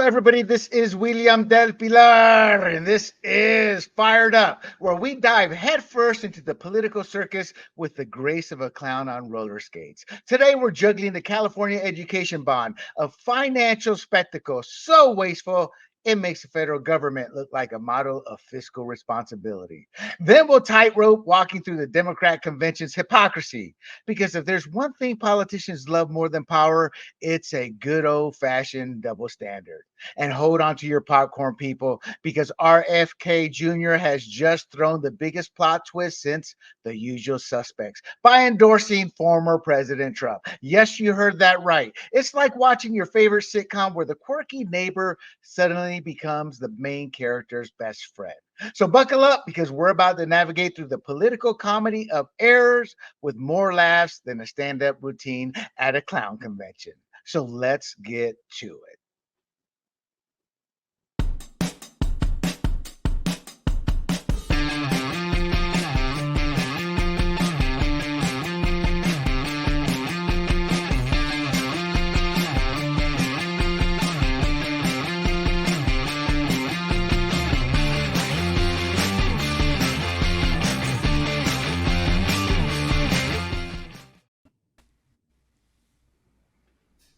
everybody. This is William Del Pilar, and this is Fired Up, where we dive headfirst into the political circus with the grace of a clown on roller skates. Today, we're juggling the California education bond, a financial spectacle so wasteful it makes the federal government look like a model of fiscal responsibility. Then we'll tightrope walking through the Democrat convention's hypocrisy. Because if there's one thing politicians love more than power, it's a good old fashioned double standard. And hold on to your popcorn, people, because RFK Jr. has just thrown the biggest plot twist since The Usual Suspects by endorsing former President Trump. Yes, you heard that right. It's like watching your favorite sitcom where the quirky neighbor suddenly becomes the main character's best friend. So buckle up because we're about to navigate through the political comedy of errors with more laughs than a stand-up routine at a clown convention. So let's get to it.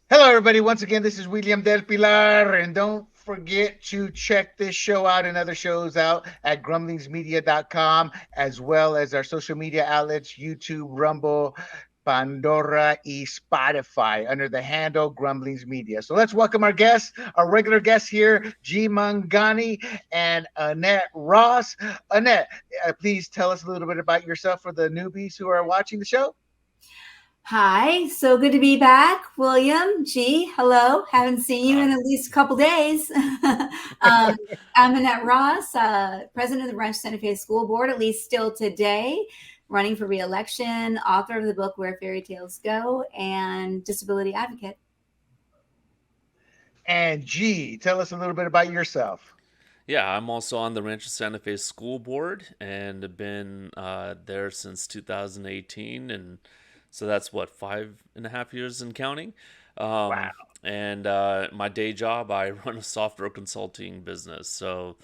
Hello, everybody. Once again, this is William Del Pilar, and don't forget to check this show out and other shows out at grumblingsmedia.com, as well as our social media outlets, YouTube, Rumble, Pandora, and Spotify, under the handle Grumblings Media. So let's welcome our guests, our regular guests here, G. Mangani and Annette Ross. Annette, please tell us a little bit about yourself for the newbies who are watching the show. Hi, so good to be back, William. G, hello. Haven't seen you in at least a couple days. I'm Annette Ross, president of the Rancho Santa Fe School Board, at least still today, running for re-election, author of the book Where Fairy Tales Go, and disability advocate. And G, tell us a little bit about yourself. Yeah, I'm also on the Rancho Santa Fe School Board and have been there since 2018, and so that's what, 5.5 years and counting. Wow. And my day job, I run a software consulting business. So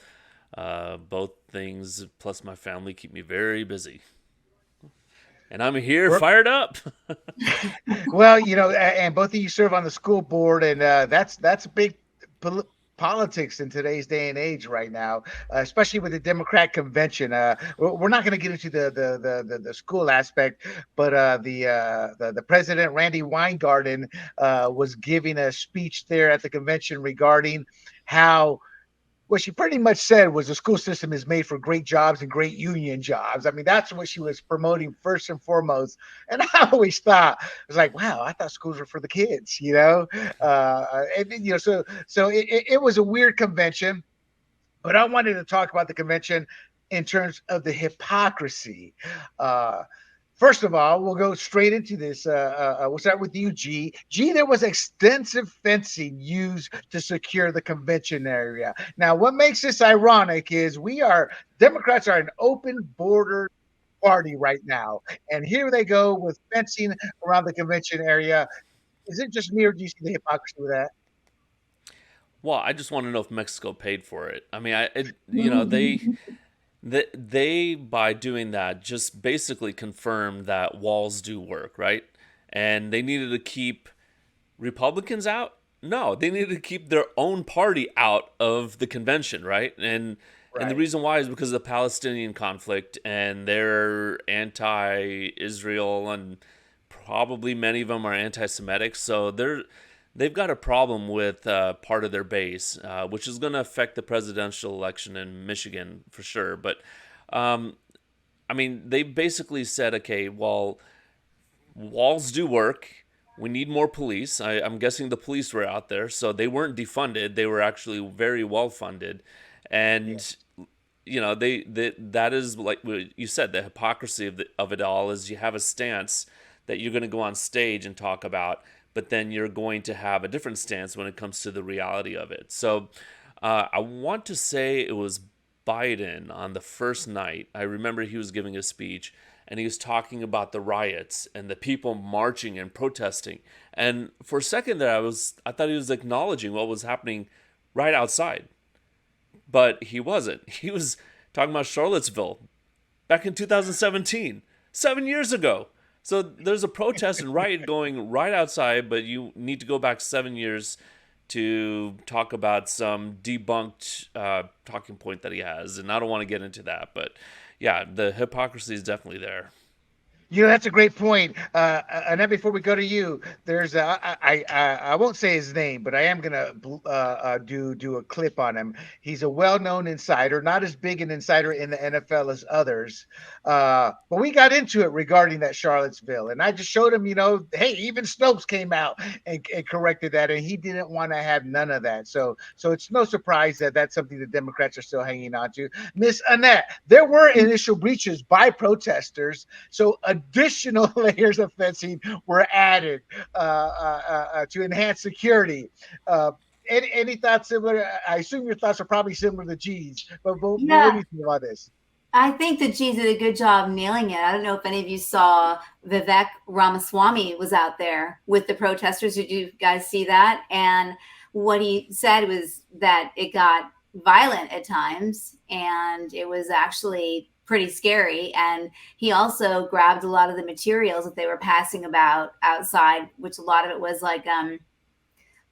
both things plus my family keep me very busy. And I'm here fired up. Well, and both of you serve on the school board, and that's big politics in today's day and age right now, especially with the Democrat convention. We're not going to get into the school aspect, but the president, Randy Weingarten, was giving a speech there at the convention regarding how what she pretty much said was the school system is made for great jobs and great union jobs. I mean, that's what she was promoting first and foremost. And I always thought, I was like, wow, I thought schools were for the kids, so it was a weird convention, but I wanted to talk about the convention in terms of the hypocrisy. First of all, we'll go straight into this. We'll start with you, G. G, there was extensive fencing used to secure the convention area. Now, what makes this ironic is Democrats are an open border party right now. And here they go with fencing around the convention area. Is it just me, or do you see the hypocrisy with that? Well, I just want to know if Mexico paid for it. I mean, they by doing that just basically confirmed that walls do work, right? And they needed to keep Republicans out? No, they needed to keep their own party out of the convention, right? And the reason why is because of the Palestinian conflict, and they're anti-Israel, and probably many of them are anti-Semitic. So they've got a problem with part of their base, which is going to affect the presidential election in Michigan for sure. But, I mean, they basically said, okay, well, walls do work. We need more police. I'm guessing the police were out there, so they weren't defunded. They were actually very well funded. And, that is, like what you said, the hypocrisy of it all is you have a stance that you're going to go on stage and talk about, but then you're going to have a different stance when it comes to the reality of it. So I want to say it was Biden on the first night. I remember he was giving a speech, and he was talking about the riots and the people marching and protesting. And for a second there, I thought he was acknowledging what was happening right outside. But he wasn't. He was talking about Charlottesville back in 2017, 7 years ago. So there's a protest and riot going right outside, but you need to go back 7 years to talk about some debunked talking point that he has. And I don't want to get into that, but yeah, the hypocrisy is definitely there. That's a great point. And then before we go to you, there's I won't say his name, but I am gonna do a clip on him. He's a well-known insider, not as big an insider in the NFL as others, but we got into it regarding that Charlottesville, and I just showed him, hey, even Snopes came out and corrected that, and he didn't want to have none of that. So it's no surprise that that's something the Democrats are still hanging on to. Miss Annette, there were initial breaches by protesters, so additional layers of fencing were added to enhance security. Any thoughts similar? I assume your thoughts are probably similar to G's, but what do you think about this? I think that G did a good job nailing it. I don't know if any of you saw Vivek Ramaswamy was out there with the protesters. Did you guys see that? And what he said was that it got violent at times, and it was actually pretty scary. And he also grabbed a lot of the materials that they were passing about outside, which a lot of it was like,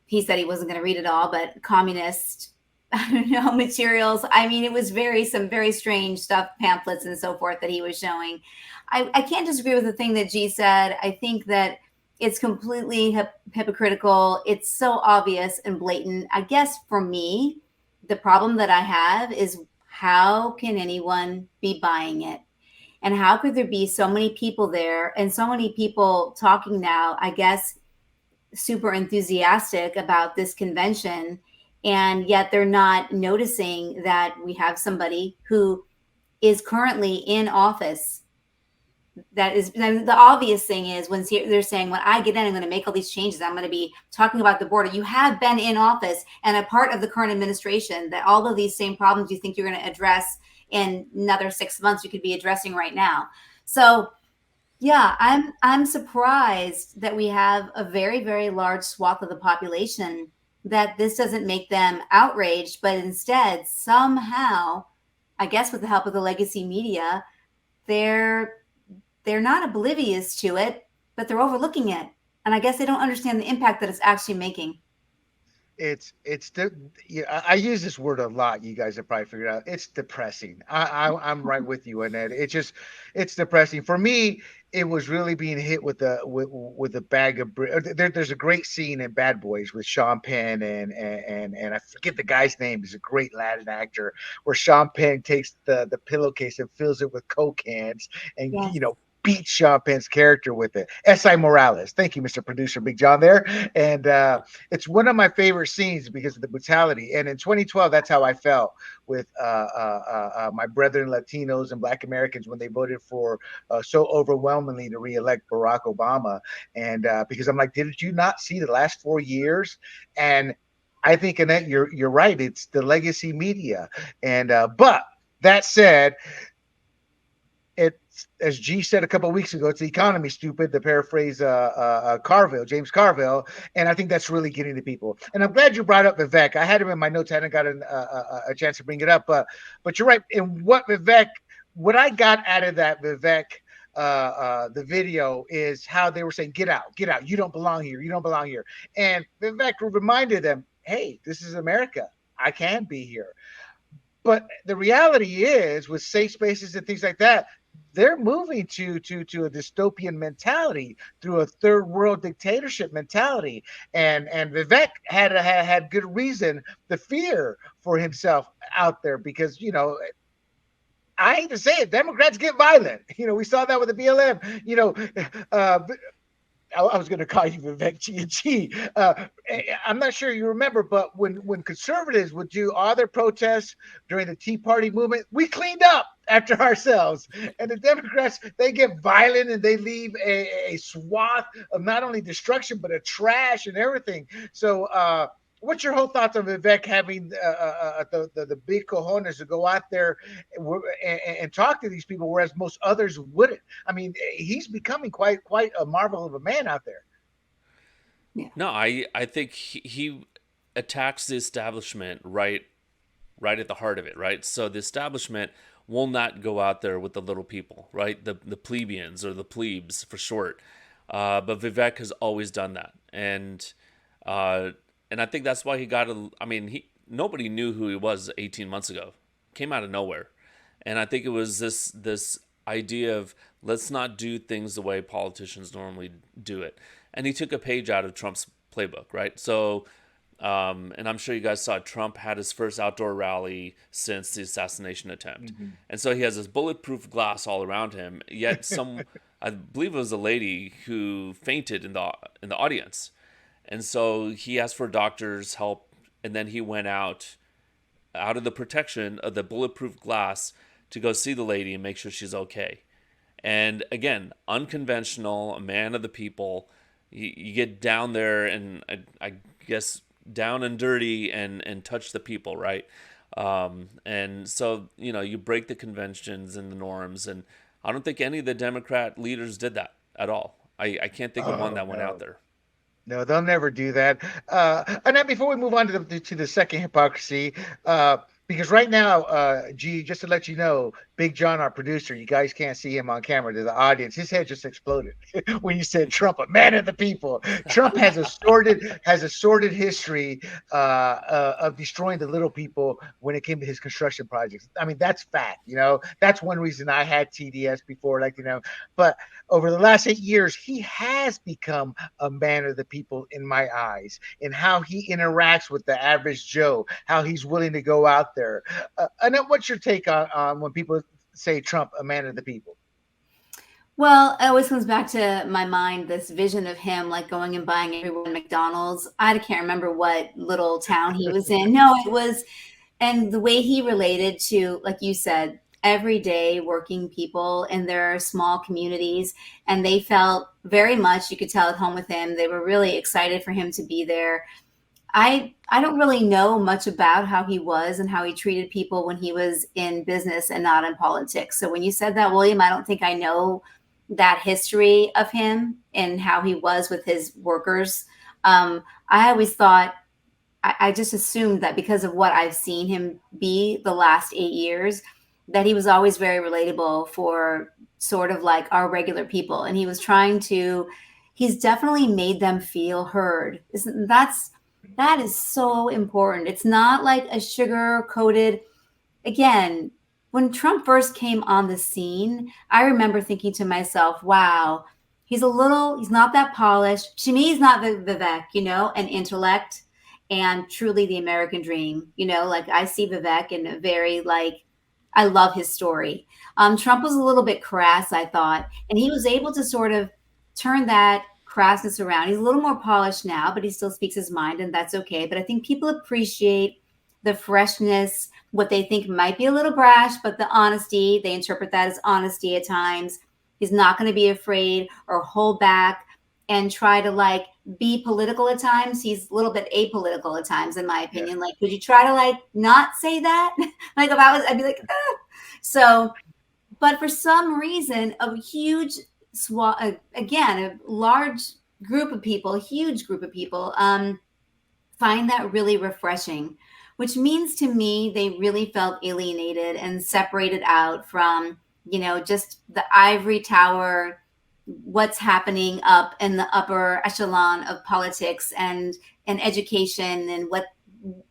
he said he wasn't going to read it all, but communist, I don't know, materials. I mean, it was some very strange stuff, pamphlets and so forth that he was showing. I can't disagree with the thing that G said. I think that it's completely hypocritical. It's so obvious and blatant. I guess for me, the problem that I have is, how can anyone be buying it? And how could there be so many people there and so many people talking now, I guess, super enthusiastic about this convention, and yet they're not noticing that we have somebody who is currently in office. That is the obvious thing is when they're saying, when I get in, I'm going to make all these changes. I'm going to be talking about the border. You have been in office and a part of the current administration that all of these same problems you think you're going to address in another 6 months, you could be addressing right now. So yeah, I'm surprised that we have a very, very large swath of the population that this doesn't make them outraged, but instead somehow, I guess with the help of the legacy media, they're not oblivious to it, but they're overlooking it. And I guess they don't understand the impact that it's actually making. I use this word a lot. You guys have probably figured out it's depressing. I'm right with you, Annette. It's depressing for me. It was really being hit with a bag of there's a great scene in Bad Boys with Sean Penn and I forget the guy's name. He's a great Latin actor, where Sean Penn takes the pillowcase and fills it with Coke cans and beat Sean Penn's character with it. S.I. Morales. Thank you, Mr. Producer Big John there. And it's one of my favorite scenes because of the brutality. And in 2012, that's how I felt with my brethren Latinos and Black Americans when they voted for so overwhelmingly to reelect Barack Obama. And because I'm like, did you not see the last 4 years? And I think, Annette, you're right. It's the legacy media. And but that said, it's, as G said a couple of weeks ago, it's the economy, stupid, to paraphrase James Carville. And I think that's really getting to people. And I'm glad you brought up Vivek. I had him in my notes. I hadn't got a chance to bring it up. But you're right. And what I got out of that Vivek, the video, is how they were saying, get out. You don't belong here. You don't belong here. And Vivek reminded them, hey, this is America. I can be here. But the reality is, with safe spaces and things like that, they're moving to a dystopian mentality through a third world dictatorship mentality. And Vivek had good reason to fear for himself out there because, I hate to say it, Democrats get violent. We saw that with the BLM. I was going to call you Vivek G&G. I'm not sure you remember, but when conservatives would do all their protests during the Tea Party movement, we cleaned up after ourselves. And the Democrats, they get violent and they leave a swath of not only destruction, but a trash and everything. So what's your whole thoughts on Vivek having the big cojones to go out there and talk to these people, whereas most others wouldn't? I mean, he's becoming quite a marvel of a man out there. Yeah. No, I think he attacks the establishment right at the heart of it, right? So the establishment will not go out there with the little people, right? The plebeians, or the plebes for short. But Vivek has always done that, and I think that's why he got I mean, nobody knew who he was 18 months ago. Came out of nowhere, and I think it was this idea of, let's not do things the way politicians normally do it. And he took a page out of Trump's playbook, right? So, and I'm sure you guys saw Trump had his first outdoor rally since the assassination attempt. Mm-hmm. And so he has this bulletproof glass all around him, yet I believe it was a lady who fainted in the audience. And so he asked for a doctor's help, and then he went out of the protection of the bulletproof glass to go see the lady and make sure she's okay. And again, unconventional, a man of the people. You get down there and I guess down and dirty and touch the people, right? And so, you break the conventions and the norms. And I don't think any of the Democrat leaders did that at all. I can't think of one that went out there. No, they'll never do that. And then before we move on to the second hypocrisy, because right now, G, just to let you know, Big John, our producer, you guys can't see him on camera, to the audience, his head just exploded when you said Trump, a man of the people. Trump has a sordid history of destroying the little people when it came to his construction projects. I mean, that's fact. That's one reason I had TDS before, but over the last 8 years, he has become a man of the people in my eyes, in how he interacts with the average Joe, how he's willing to go out there. Annette, what's your take on when people say Trump, a man of the people? Well, it always comes back to my mind, this vision of him like going and buying everyone McDonald's. I can't remember what little town he was in. No, it was, and the way he related to, like you said, everyday working people in their small communities, and they felt very much, you could tell at home with him, they were really excited for him to be there. I don't really know much about how he was and how he treated people when he was in business and not in politics. So when you said that, William, I don't think I know that history of him and how he was with his workers. I always thought, I just assumed that because of what I've seen him be the last 8 years, that he was always very relatable for sort of like our regular people. And he's definitely made them feel heard. That is so important. It's not like a sugar coated, again, when Trump first came on the scene, I remember thinking to myself, wow, he's not that polished. To me, he's not Vivek, an intellect and truly the American dream. Like I see Vivek in a very I love his story. Trump was a little bit crass, I thought, and he was able to sort of turn that crassness around. He's a little more polished now, but he still speaks his mind, and that's okay. But I think people appreciate the freshness, what they think might be a little brash, but the honesty, they interpret that as honesty at times. He's not going to be afraid or hold back and try to be political at times. He's a little bit apolitical at times, in my opinion. Yeah. Could you try to not say that? If I was, I'd be like, ah. So, but for some reason, a huge a large group of people, a huge group of people, find that really refreshing, which means to me they really felt alienated and separated out from, just the ivory tower, what's happening up in the upper echelon of politics and education, and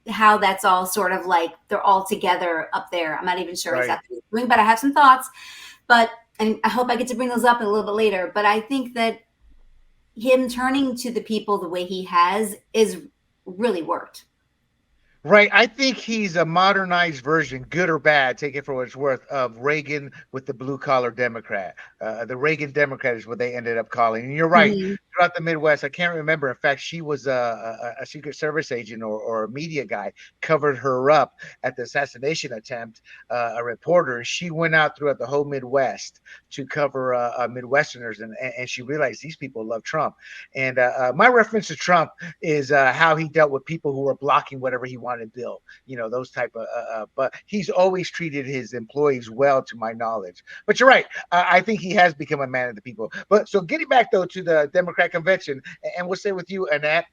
how that's all sort of they're all together up there. I'm not even sure exactly what they're doing, but I have some thoughts. And I hope I get to bring those up a little bit later. But I think that him turning to the people the way he has is really worked. Right. I think he's a modernized version, good or bad, take it for what it's worth, of Reagan with the blue collar Democrat. The Reagan Democrat is what they ended up calling. And you're right. Mm-hmm. Throughout the Midwest, I can't remember. In fact, she was a Secret Service agent or a media guy, covered her up at the assassination attempt, a reporter. She went out throughout the whole Midwest to cover Midwesterners. And she realized these people love Trump. And my reference to Trump is how he dealt with people who were blocking whatever he wanted to build, those type of, but he's always treated his employees well, to my knowledge. But you're right. I think he has become a man of the people. But so getting back though to the Democrat convention, and we'll stay with you, Annette,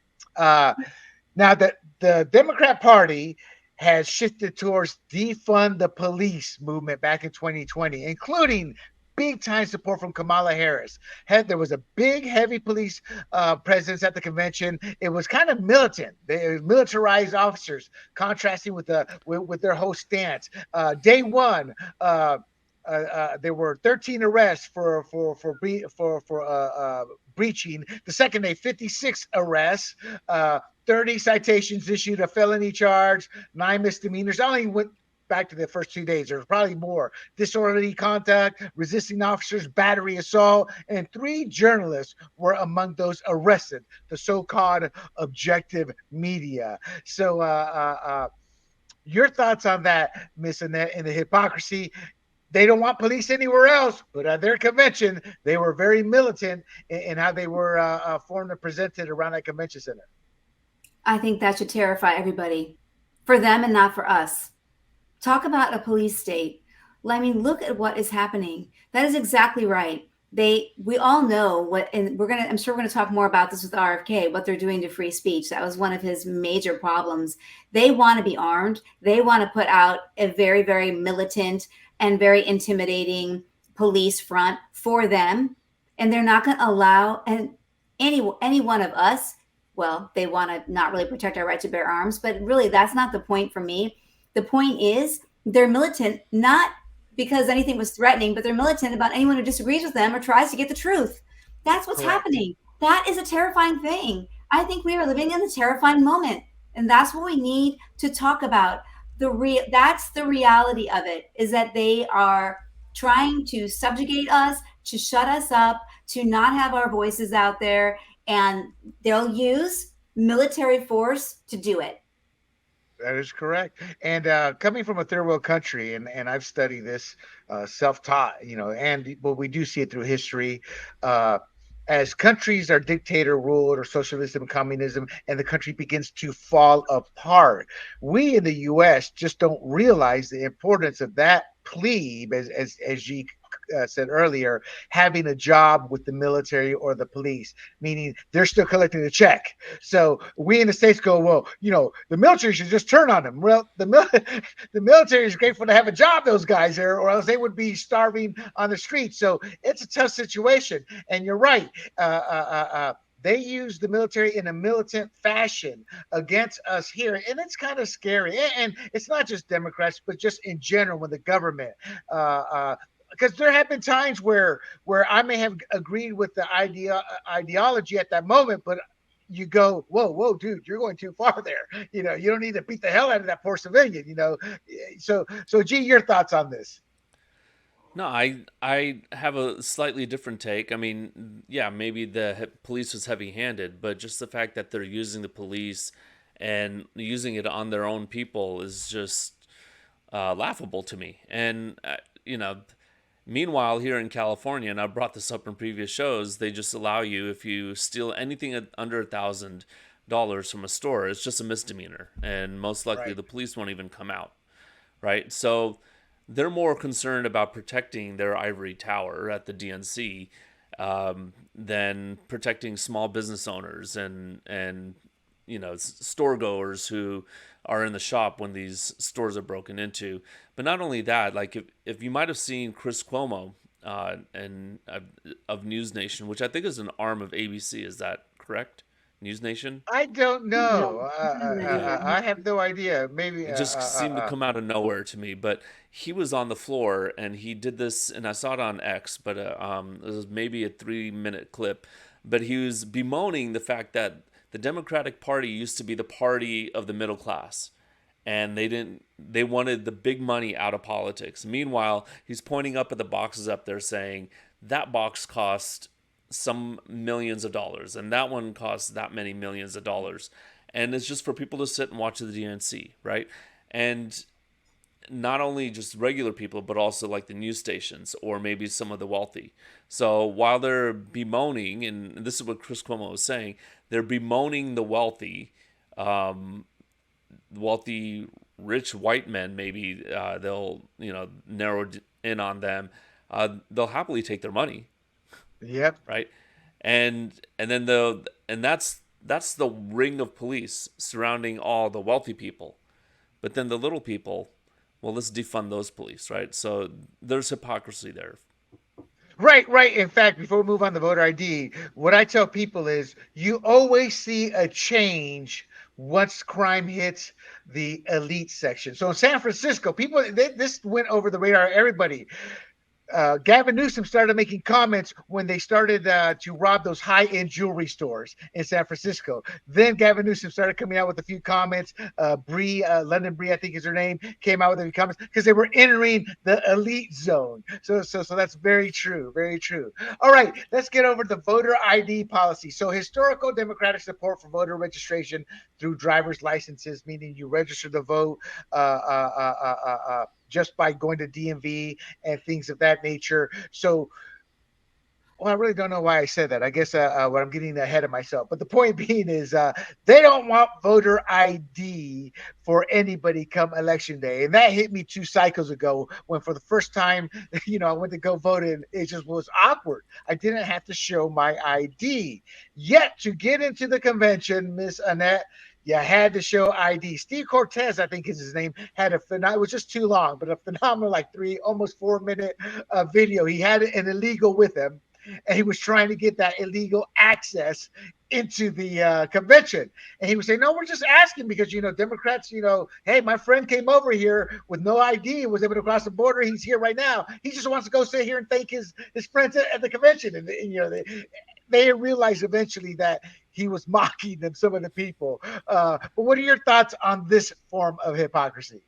Now, the Democrat Party has shifted towards defund the police movement back in 2020, including big time support from Kamala Harris. There was a big, heavy police presence at the convention. It was kind of militant. They militarized officers, contrasting with their whole stance. Day one, there were 13 arrests for breaching. The second day, 56 arrests, 30 citations issued, a felony charge, 9 misdemeanors. I only went back to the first 2 days. There's probably more. Disorderly conduct, resisting officers, battery assault, and 3 journalists were among those arrested, the so-called objective media. So your thoughts on that, Miss Annette, and the hypocrisy? They don't want police anywhere else, but at their convention, they were very militant in how they were formed and presented around that convention center. I think that should terrify everybody, for them and not for us. Talk about a police state. I mean, look at what is happening. That is exactly right. We all know what, and I'm sure we're gonna talk more about this with RFK, what they're doing to free speech. That was one of his major problems. They want to be armed. They want to put out a very, very militant and very intimidating police front for them, and they're not going to allow any one of us. Well, they want to not really protect our right to bear arms, but really that's not the point for me. The point is they're militant, not because anything was threatening, but they're militant about anyone who disagrees with them or tries to get the truth. That's what's happening. That is a terrifying thing. I think we are living in a terrifying moment, and that's what we need to talk about. That's the reality of it, is that they are trying to subjugate us, to shut us up, to not have our voices out there, and they'll use military force to do it. That is correct. And coming from a third world country, and I've studied this self-taught, but we do see it through history. As countries are dictator ruled or socialism and communism, and the country begins to fall apart, we in the U.S. just don't realize the importance of that plebe, as you said earlier, having a job with the military or the police, meaning they're still collecting the check. So we in the States go, well, the military should just turn on them. Well, the military is grateful to have a job, those guys there, or else they would be starving on the streets. So it's a tough situation. And you're right. They use the military in a militant fashion against us here. And it's kind of scary. And it's not just Democrats, but just in general, when the government, because there have been times where I may have agreed with the ideology at that moment, but you go, whoa, dude, you're going too far there. You don't need to beat the hell out of that poor civilian. So G, your thoughts on this? No, I have a slightly different take. I mean, yeah, maybe the police was heavy-handed, but just the fact that they're using the police and using it on their own people is just laughable to me. And meanwhile, here in California, and I brought this up in previous shows, they just allow you, if you steal anything under $1,000 from a store, it's just a misdemeanor, and most likely the police won't even come out, right? So they're more concerned about protecting their ivory tower at the DNC than protecting small business owners and store goers who are in the shop when these stores are broken into. But not only that, like if you might have seen Chris Cuomo of News Nation, which I think is an arm of ABC, is that correct? News Nation? I don't know. I have no idea. Maybe it just seemed to come out of nowhere to me. But he was on the floor and he did this, and I saw it on X, but it was maybe a 3-minute clip. But he was bemoaning the fact that the Democratic Party used to be the party of the middle class, and they wanted the big money out of politics. Meanwhile, he's pointing up at the boxes up there saying that box cost some millions of dollars, and that one costs that many millions of dollars, and it's just for people to sit and watch the DNC, right? And not only just regular people, but also like the news stations or maybe some of the wealthy. So while they're bemoaning, and this is what Chris Cuomo was saying, they're bemoaning the wealthy rich white men. Maybe they'll narrow in on them. They'll happily take their money. Yep. Right. And then that's that's the ring of police surrounding all the wealthy people. But then the little people, well, let's defund those police, right? So there's hypocrisy there. Right, right. In fact, before we move on to voter ID, what I tell people is you always see a change once crime hits the elite section. So in San Francisco, this went over the radar. Everybody, Gavin Newsom started making comments when they started to rob those high-end jewelry stores in San Francisco. Then Gavin Newsom started coming out with a few comments. London Bree, I think is her name, came out with a few comments because they were entering the elite zone. So that's very true, very true. All right, let's get over the voter ID policy. So historical Democratic support for voter registration through driver's licenses, meaning you register to vote. Just by going to DMV and things of that nature. So, well, I really don't know why I said that. I guess what I'm getting ahead of myself. But the point being is they don't want voter ID for anybody come election day. And that hit me 2 cycles ago when for the first time, I went to go vote and it just was awkward. I didn't have to show my ID. Yet to get into the convention, Miss Annette, you had to show ID. Steve Cortez, I think is his name, had it was just too long, but a phenomenal, like almost 4 minute video. He had an illegal with him, and he was trying to get that illegal access into the convention. And he was saying, no, we're just asking because, Democrats, hey, my friend came over here with no ID and was able to cross the border. He's here right now. He just wants to go sit here and thank his friends at the convention. And they realized eventually that he was mocking them, some of the people. But what are your thoughts on this form of hypocrisy?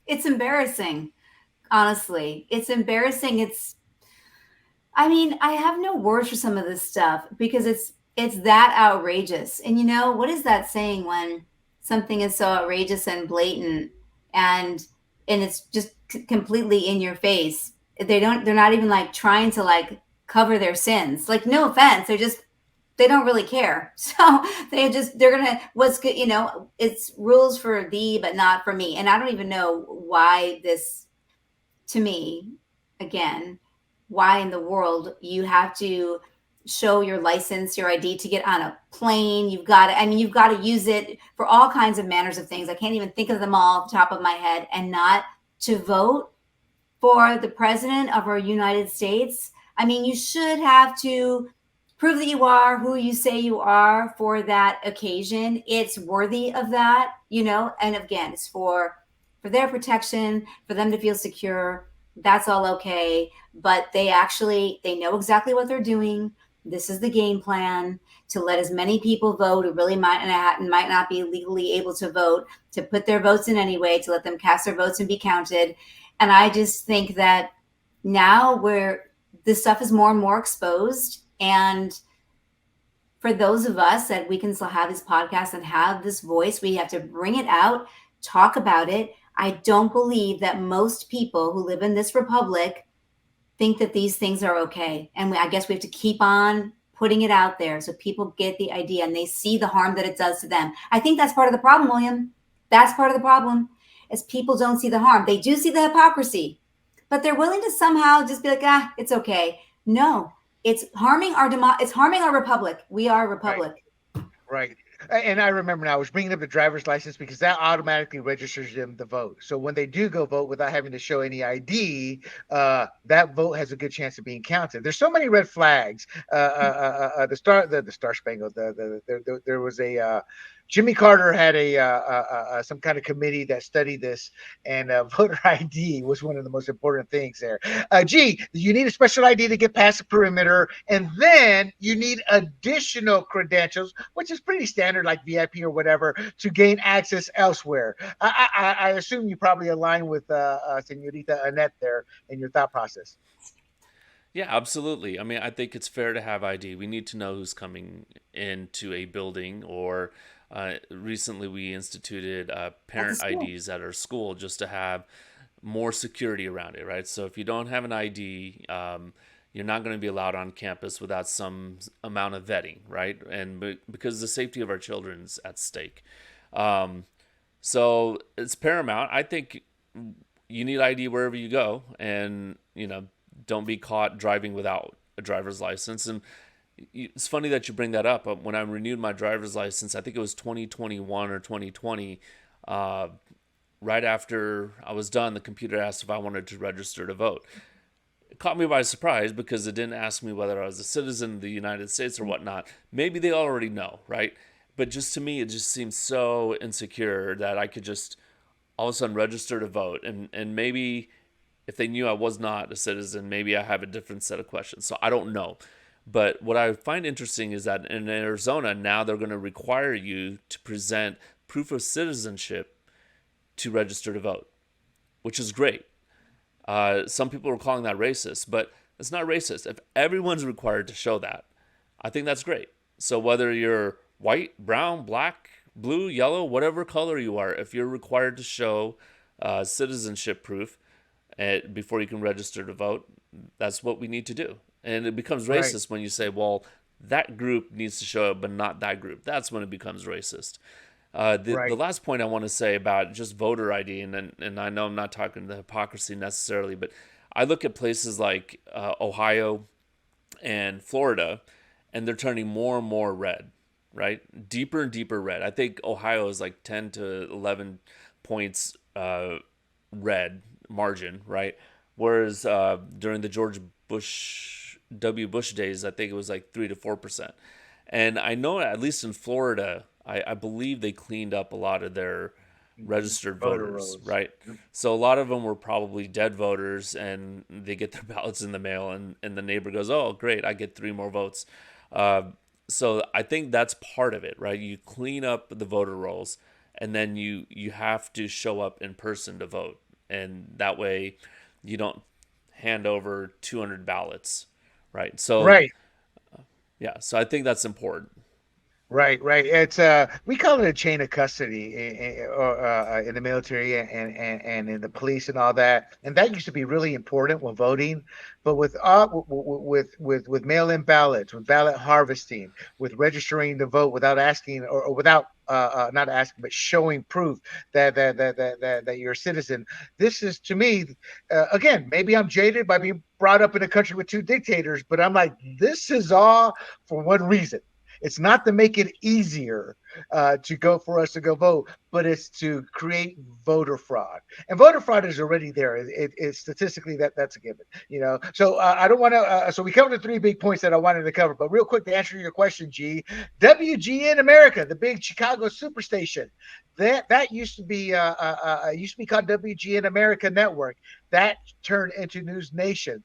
It's embarrassing, honestly. It's embarrassing. I have no words for some of this stuff because it's that outrageous. And what is that saying when something is so outrageous and blatant and it's just completely in your face? They're not even like trying to like cover their sins. Like, no offense. They don't really care. So what's good, it's rules for thee, but not for me. And I don't even know why this, to me, again, why in the world you have to show your license, your ID to get on a plane. You've got to use it for all kinds of manners of things. I can't even think of them all off the top of my head, and not to vote for the president of our United States. You should have to prove that you are who you say you are for that occasion. It's worthy of that, and again, it's for their protection, for them to feel secure. That's all okay. But they know exactly what they're doing. This is the game plan to let as many people vote who really might not be legally able to vote, to put their votes in anyway, to let them cast their votes and be counted. And I just think that now where this stuff is more and more exposed, and for those of us that we can still have this podcast and have this voice, we have to bring it out, talk about it. I don't believe that most people who live in this republic think that these things are okay. And I guess we have to keep on putting it out there so people get the idea and they see the harm that it does to them. I think that's part of the problem, William. That's part of the problem, is people don't see the harm. They do see the hypocrisy, but they're willing to somehow just be like, it's okay. No, it's harming it's harming our republic. We are a republic. Right. And I remember now I was bringing up the driver's license because that automatically registers them to vote. So when they do go vote without having to show any ID, that vote has a good chance of being counted. There's so many red flags. The Star Spangled. There was a Jimmy Carter had some kind of committee that studied this, and voter ID was one of the most important things there. You need a special ID to get past the perimeter, and then you need additional credentials, which is pretty standard, like VIP or whatever, to gain access elsewhere. I assume you probably align with Senorita Annette there in your thought process. Yeah, absolutely. I think it's fair to have ID. We need to know who's coming into a building, or recently we instituted parent IDs at our school just to have more security around it, right? So if you don't have an ID, you're not going to be allowed on campus without some amount of vetting, right? And because the safety of our children's at stake. So it's paramount. I think you need ID wherever you go, and don't be caught driving without a driver's license. And It's funny that you bring that up. When I renewed my driver's license, I think it was 2021 or 2020, uh, right after I was done, the computer asked if I wanted to register to vote. It caught me by surprise because it didn't ask me whether I was a citizen of the United States or whatnot. Maybe they already know, right? But just to me, it just seems so insecure that I could just all of a sudden register to vote. And maybe if they knew I was not a citizen, maybe I have a different set of questions. So I don't know. But what I find interesting is that in Arizona, now they're going to require you to present proof of citizenship to register to vote, which is great. Some people are calling that racist, but it's not racist. If everyone's required to show that, I think that's great. So whether you're white, brown, black, blue, yellow, whatever color you are, if you're required to show citizenship proof before you can register to vote, that's what we need to do. And it becomes racist when you say, well, that group needs to show up, but not that group. That's when it becomes racist. The last point I want to say about just voter ID, and I know I'm not talking the hypocrisy necessarily, but I look at places like Ohio and Florida, and they're turning more and more red, right? Deeper and deeper red. I think Ohio is like 10 to 11 points red margin, right? Whereas during the George W. Bush days, I think it was like 3 to 4%. And I know at least in Florida, I believe they cleaned up a lot of their registered voters, right? So a lot of them were probably dead voters, and they get their ballots in the mail, and the neighbor goes, oh, great, I get 3 more votes. So I think that's part of it, right? You clean up the voter rolls, and then you have to show up in person to vote. And that way you don't hand over 200 ballots, right? So, yeah, so I think that's important. Right. It's we call it a chain of custody in the military and in the police and all that. And that used to be really important when voting, but with mail-in ballots, with ballot harvesting, with registering to vote without asking or without not asking but showing proof that you're a citizen. This is to me again, maybe I'm jaded by being brought up in a country with 2 dictators, but I'm like, this is all for one reason. It's not to make it easier to go for us to go vote, but it's to create voter fraud. And voter fraud is already there. It's statistically that's a given, you know. So I don't want to. So we covered the 3 big points that I wanted to cover. But real quick to answer your question, G, WGN America, the big Chicago superstation, that used to be called WGN America Network. That turned into News Nation.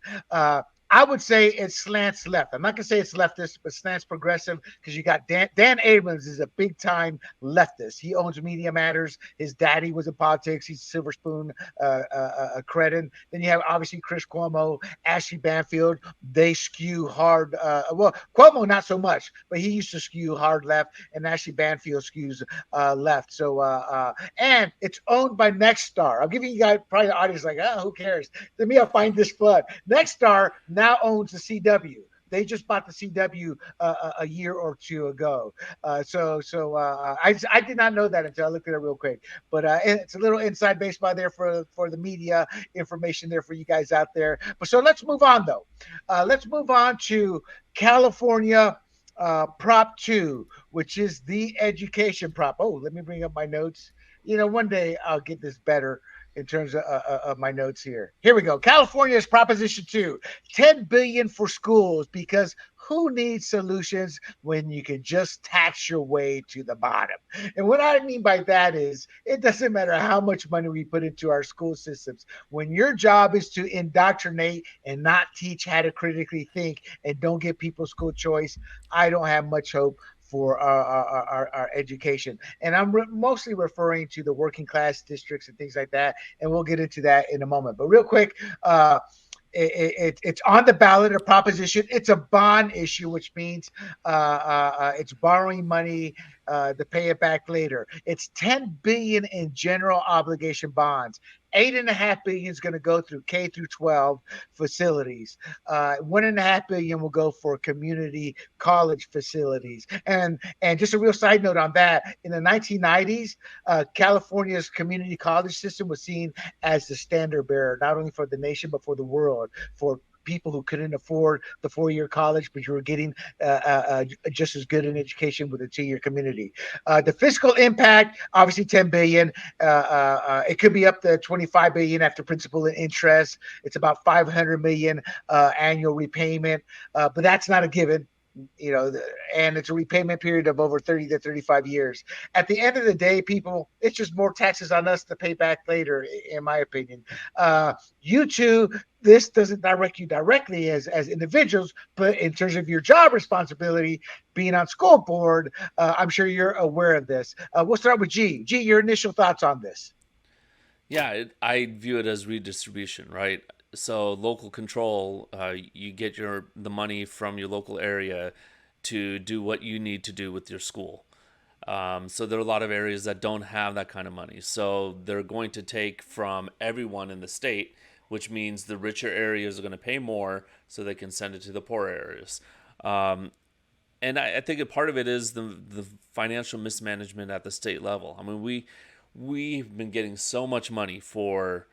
I would say it slants left. I'm not going to say it's leftist, but slants progressive because you got Dan Abrams is a big time leftist. He owns Media Matters. His daddy was in politics. He's Silver Spoon credit. Then you have obviously Chris Cuomo, Ashley Banfield. They skew hard. Well, Cuomo not so much, but he used to skew hard left, and Ashley Banfield skews left. So and it's owned by Nexstar. I'll give you guys probably the audience like, oh, who cares? Let me find this flood. Nexstar now owns the CW. They just bought the CW a year or 2 ago. I did not know that until I looked at it real quick. But it's a little inside baseball there for the media information there for you guys out there. But so let's move on though. Let's move on to California Prop 2, which is the education prop. Oh, let me bring up my notes. You know, one day I'll get this better in terms of my notes here. Here we go. California's Proposition 2, $10 billion for schools, because who needs solutions when you can just tax your way to the bottom? And what I mean by that is it doesn't matter how much money we put into our school systems. When your job is to indoctrinate and not teach how to critically think and don't give people school choice, I don't have much hope for our education. And I'm mostly referring to the working class districts and things like that. And we'll get into that in a moment. But real quick, it's on the ballot, a proposition. It's a bond issue, which means it's borrowing money to pay it back later. It's $10 billion in general obligation bonds. $8.5 billion is going to go through K through 12 facilities. $1.5 billion will go for community college facilities. And just a real side note on that: in the 1990s, California's community college system was seen as the standard bearer, not only for the nation but for the world, for people who couldn't afford the 4-year college, but you were getting just as good an education with a 2-year community. The fiscal impact, obviously 10 billion. It could be up to 25 billion after principal and interest. It's about 500 million annual repayment, but that's not a given. And it's a repayment period of over 30 to 35 years. At the end of the day, people, it's just more taxes on us to pay back later, in my opinion. You two, this doesn't direct you directly as individuals, but in terms of your job responsibility, being on school board, I'm sure you're aware of this. We'll start with G. G, your initial thoughts on this? Yeah, I view it as redistribution, right? So local control, you get the money from your local area to do what you need to do with your school. So there are a lot of areas that don't have that kind of money. So they're going to take from everyone in the state, which means the richer areas are going to pay more so they can send it to the poor areas. And I think a part of it is the financial mismanagement at the state level. I mean, we've been getting so much money for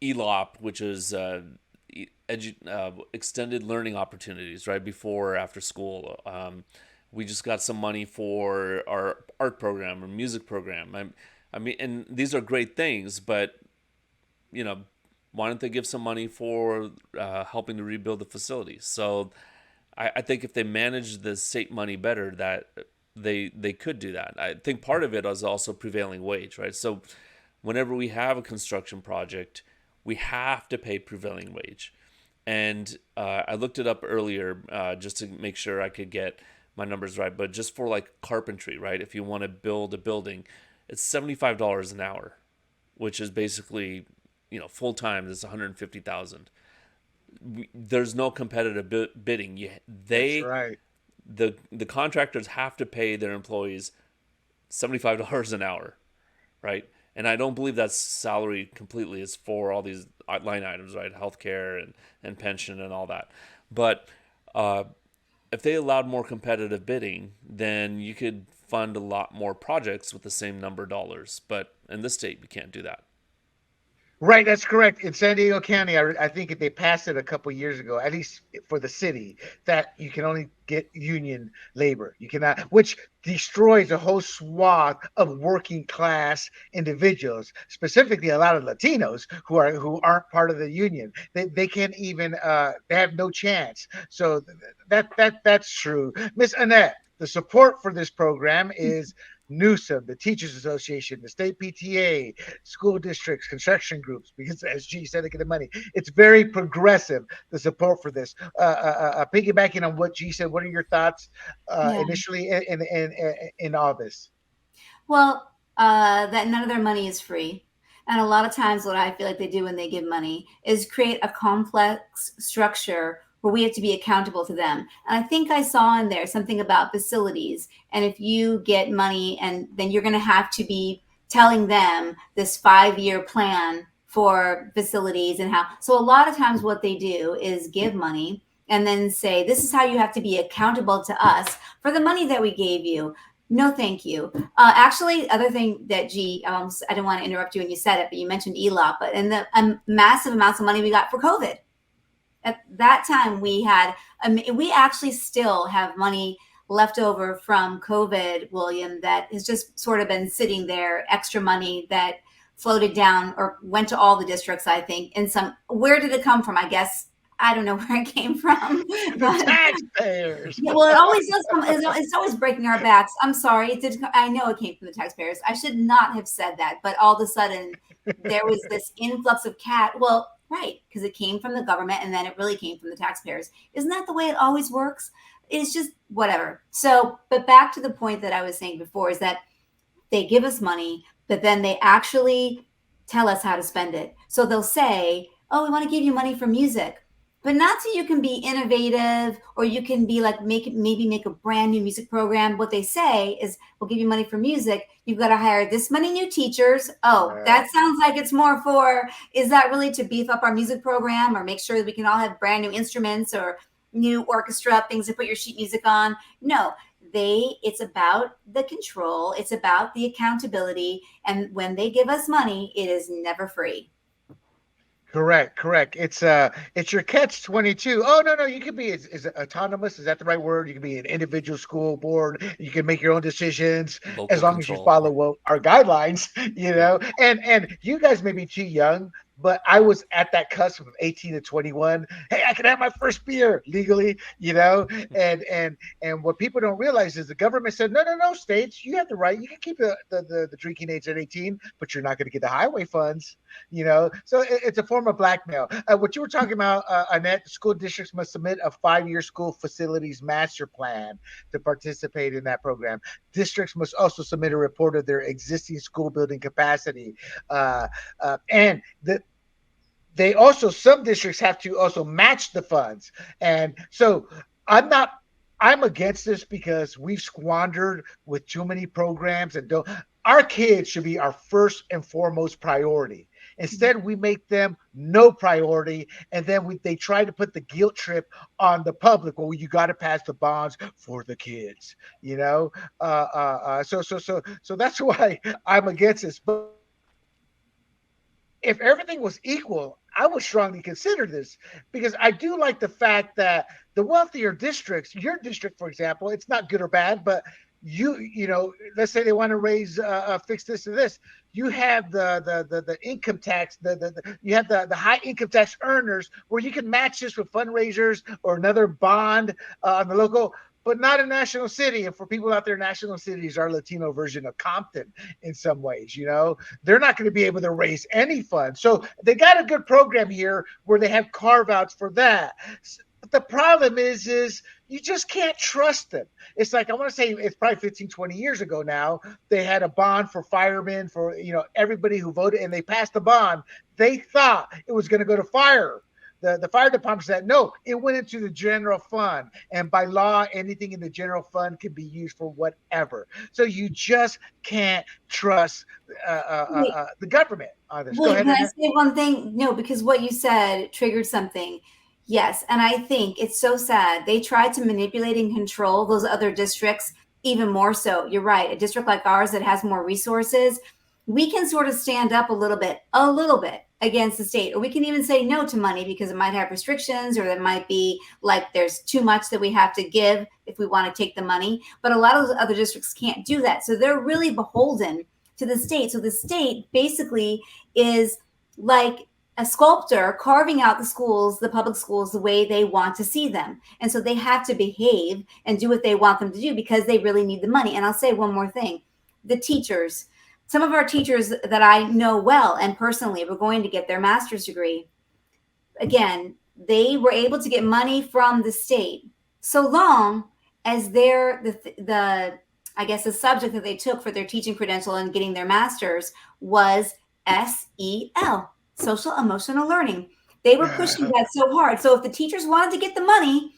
ELOP, which is extended learning opportunities, right, before or after school. We just got some money for our art program or music program. I mean, and these are great things, but why don't they give some money for helping to rebuild the facilities? So I think if they manage the state money better, that they could do that. I think part of it is also prevailing wage, right? So whenever we have a construction project, we have to pay prevailing wage. And I looked it up earlier just to make sure I could get my numbers right. But just for like carpentry, right? If you want to build a building, it's $75 an hour, which is basically, full time. It's $150,000. There's no competitive bidding. That's right. The contractors have to pay their employees $75 an hour, right? And I don't believe that's salary completely. It's for all these line items, right? Healthcare and pension and all that. But if they allowed more competitive bidding, then you could fund a lot more projects with the same number of dollars. But in this state, we can't do that. Right, that's correct. In San Diego County, I think they passed it a couple years ago, at least for the city, that you can only get union labor. You cannot, which destroys a whole swath of working class individuals, specifically a lot of Latinos who aren't part of the union. They can't even they have no chance. So that's true. Miss Annette, the support for this program is Newsom, the Teachers Association, the state PTA, school districts, construction groups, because as G said, they get the money. It's very progressive, the support for this. Piggybacking on what G said, what are your thoughts initially in all this? Well, that none of their money is free. And a lot of times what I feel like they do when they give money is create a complex structure where we have to be accountable to them. And I think I saw in there something about facilities. And if you get money, and then you're going to have to be telling them this 5-year plan for facilities and how. So a lot of times what they do is give money and then say, this is how you have to be accountable to us for the money that we gave you. No, thank you. Actually, other thing that G, I didn't want to interrupt you when you said it, but you mentioned ELOP, but in the massive amounts of money we got for COVID. At that time, we actually still have money left over from COVID, William, that has just sort of been sitting there, extra money that floated down or went to all the districts, I think. And where did it come from? I guess, I don't know where it came from. The taxpayers. Well, it always does come. It's always breaking our backs. I'm sorry. I know it came from the taxpayers. I should not have said that. But all of a sudden, there was this influx of Well, right, because it came from the government and then it really came from the taxpayers. Isn't that the way it always works? It's just whatever. So, but back to the point that I was saying before is that they give us money, but then they actually tell us how to spend it. So they'll say, oh, we want to give you money for music, but not so you can be innovative or you can be like, maybe make a brand new music program. What they say is, we'll give you money for music. You've got to hire this many new teachers. Oh, that sounds like it's more for, is that really to beef up our music program or make sure that we can all have brand new instruments or new orchestra, things to put your sheet music on? No, it's about the control. It's about the accountability. And when they give us money, it is never free. Correct. It's your catch 22. Oh no, you can be is it autonomous. Is that the right word? You can be an individual school board. You can make your own decisions as Local long as you control. follow our guidelines. Yeah. And you guys may be too young, but I was at that cusp of 18 to 21. Hey, I can have my first beer legally. And what people don't realize is the government said no, states, you have the right. You can keep the drinking age at 18, but you're not going to get the highway funds. So it's a form of blackmail. What you were talking about, Annette, school districts must submit a 5-year school facilities master plan to participate in that program. Districts must also submit a report of their existing school building capacity. And they also, some districts have to also match the funds. And so I'm against this because we've squandered with too many programs and don't. Our kids should be our first and foremost priority. Instead, we make them no priority, and then they try to put the guilt trip on the public. Well, you got to pass the bonds for the kids, you know. So that's why I'm against this. But if everything was equal, I would strongly consider this because I do like the fact that the wealthier districts, your district, for example, it's not good or bad, but let's say they want to raise fix this or this. You have the income tax, you have the high income tax earners where you can match this with fundraisers or another bond on the local, but not a national city. And for people out there, national cities are Latino version of Compton in some ways. They're not going to be able to raise any funds. So they got a good program here where they have carve outs for that. But the problem is you just can't trust them. It's like, I want to say it's probably 15, 20 years ago now. They had a bond for firemen, for everybody who voted, and they passed the bond. They thought it was going to go to fire. The fire department said, no, it went into the general fund. And by law, anything in the general fund can be used for whatever. So you just can't trust the government on this. Go Wait, ahead. can I say one thing? No, because what you said triggered something. Yes, and I think it's so sad. They tried to manipulate and control those other districts even more so. You're right. A district like ours that has more resources, we can sort of stand up a little bit against the state, or we can even say no to money because it might have restrictions, or it might be like there's too much that we have to give if we want to take the money. But a lot of those other districts can't do that. So they're really beholden to the state. So the state basically is like a sculptor carving out the schools, the public schools, the way they want to see them. And so they have to behave and do what they want them to do because they really need the money. And I'll say one more thing. The teachers, some of our teachers that I know well and personally were going to get their master's degree. Again, they were able to get money from the state so long as the I guess the subject that they took for their teaching credential and getting their master's was SEL, social emotional learning. They were pushing that so hard. So if the teachers wanted to get the money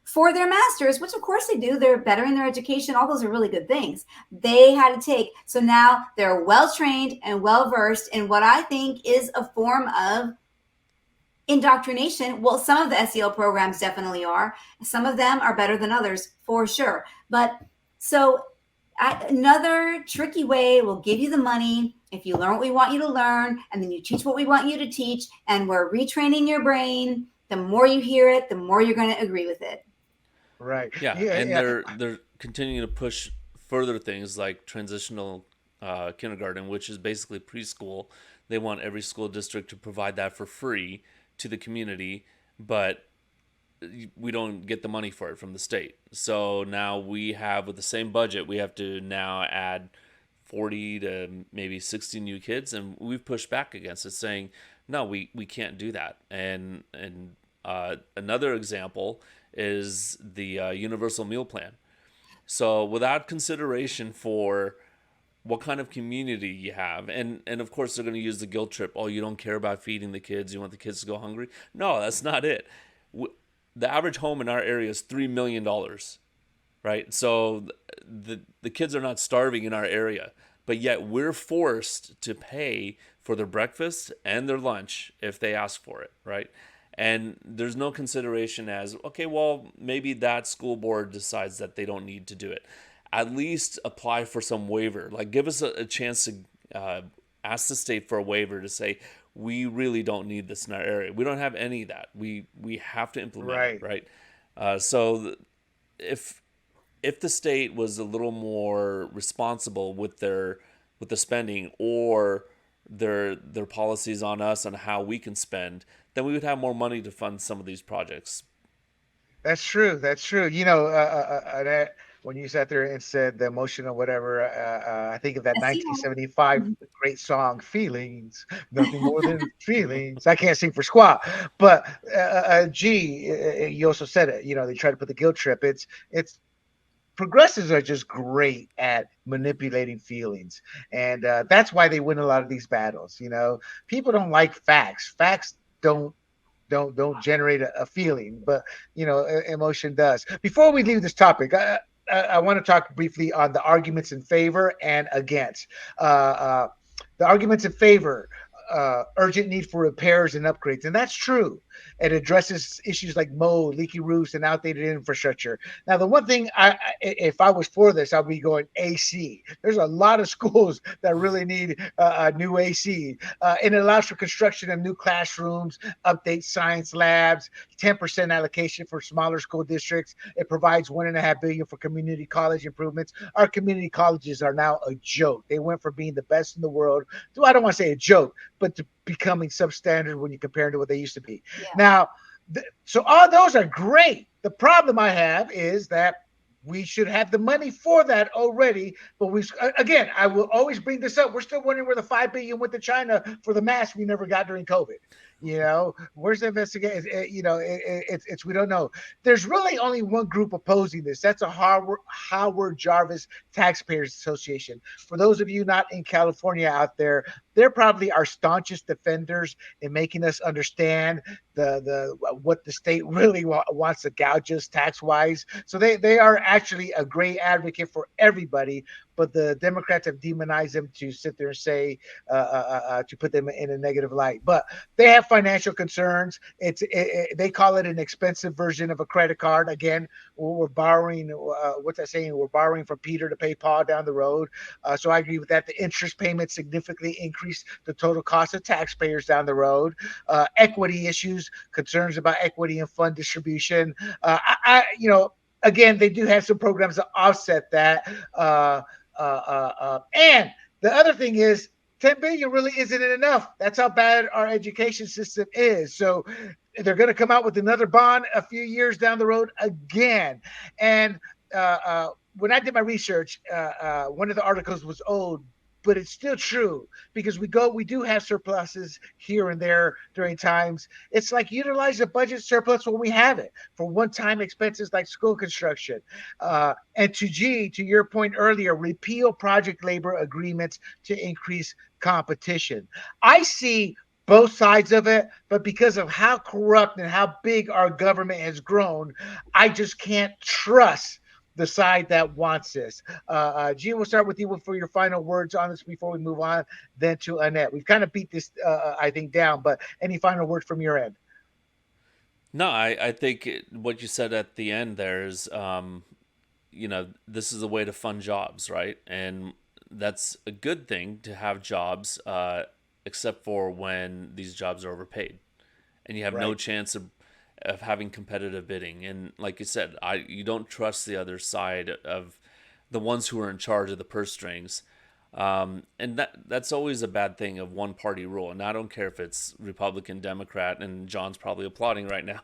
for their masters, which of course they do, they're better in their education, all those are really good things, they had to take. So now they're well trained and well versed in what I think is a form of indoctrination. Well, some of the SEL programs definitely are. Some of them are better than others for sure. But so another tricky way, we'll give you the money if you learn what we want you to learn, and then you teach what we want you to teach, and we're retraining your brain. The more you hear it, the more you're going to agree with it. Right. Yeah, and they're continuing to push further things like transitional kindergarten, which is basically preschool. They want every school district to provide that for free to the community, but we don't get the money for it from the state. So now we have, with the same budget, we have to now add 40 to maybe 60 new kids, and we've pushed back against it, saying, no, we can't do that. And another example is the universal meal plan. So without consideration for what kind of community you have, and of course they're going to use the guilt trip. Oh, you don't care about feeding the kids. You want the kids to go hungry. No, that's not it. The average home in our area is $3 million, right? So the kids are not starving in our area, but yet we're forced to pay for their breakfast and their lunch if they ask for it, right? And there's no consideration as, okay, well, maybe that school board decides that they don't need to do it. At least apply for some waiver. Like, give us a chance to ask the state for a waiver to say, we really don't need this in our area. We don't have any of that. We have to implement it, Right. right? So if the state was a little more responsible with the spending, or their policies on us on how we can spend, then we would have more money to fund some of these projects. That's true. That's true. That when you sat there and said the emotion or whatever, I think of that Yes, yeah. 1975 great song, "Feelings," nothing more than feelings. I can't sing for squat, but you also said it. They try to put the guilt trip. It's progressives are just great at manipulating feelings, and that's why they win a lot of these battles. People don't like facts. Facts don't generate a feeling, but emotion does. Before we leave this topic, I want to talk briefly on the arguments in favor and against. The arguments in favor: urgent need for repairs and upgrades, and that's true. It addresses issues like mold, leaky roofs, and outdated infrastructure. Now, the one thing, if I was for this, I'd be going AC. There's a lot of schools that really need new AC. It allows for construction of new classrooms, update science labs, 10% allocation for smaller school districts. It provides $1.5 billion for community college improvements. Our community colleges are now a joke. They went from being the best in the world to, I don't want to say a joke, but to becoming substandard when you compare to what they used to be. Yeah. Now, so all those are great. The problem I have is that we should have the money for that already. But again, I will always bring this up. We're still wondering where the $5 billion went to China for the mask we never got during COVID. Where's the investigation? We don't know. There's really only one group opposing this. That's a Howard Jarvis Taxpayers Association. For those of you not in California out there, they're probably our staunchest defenders in making us understand what the state really wants to gouge us tax wise. So they are actually a great advocate for everybody, but the Democrats have demonized them to sit there and say to put them in a negative light. But they have financial concerns. They call it an expensive version of a credit card. Again, we're borrowing. What's that saying? We're borrowing from Peter to pay Paul down the road. So I agree with that. The interest payments significantly increase the total cost of taxpayers down the road. Equity issues, concerns about equity and fund distribution. Again, they do have some programs to offset that. And the other thing is, 10 billion really isn't enough. That's how bad our education system is. So they're going to come out with another bond a few years down the road again. And when I did my research, one of the articles was old, but it's still true because we do have surpluses here and there during times. It's like utilize the budget surplus when we have it for one-time expenses like school construction. And to your point earlier, repeal project labor agreements to increase competition. I see both sides of it, but because of how corrupt and how big our government has grown, I just can't trust the side that wants this. Gene, we'll start with you for your final words on this before we move on, then to Annette. We've kind of beat this, I think, down, but any final words from your end? No, I think what you said at the end there is, this is a way to fund jobs, right? And that's a good thing to have jobs, except for when these jobs are overpaid and you have no chance of having competitive bidding. And like you said, you don't trust the other side of the ones who are in charge of the purse strings. And that's always a bad thing of one party rule. And I don't care if it's Republican, Democrat, and John's probably applauding right now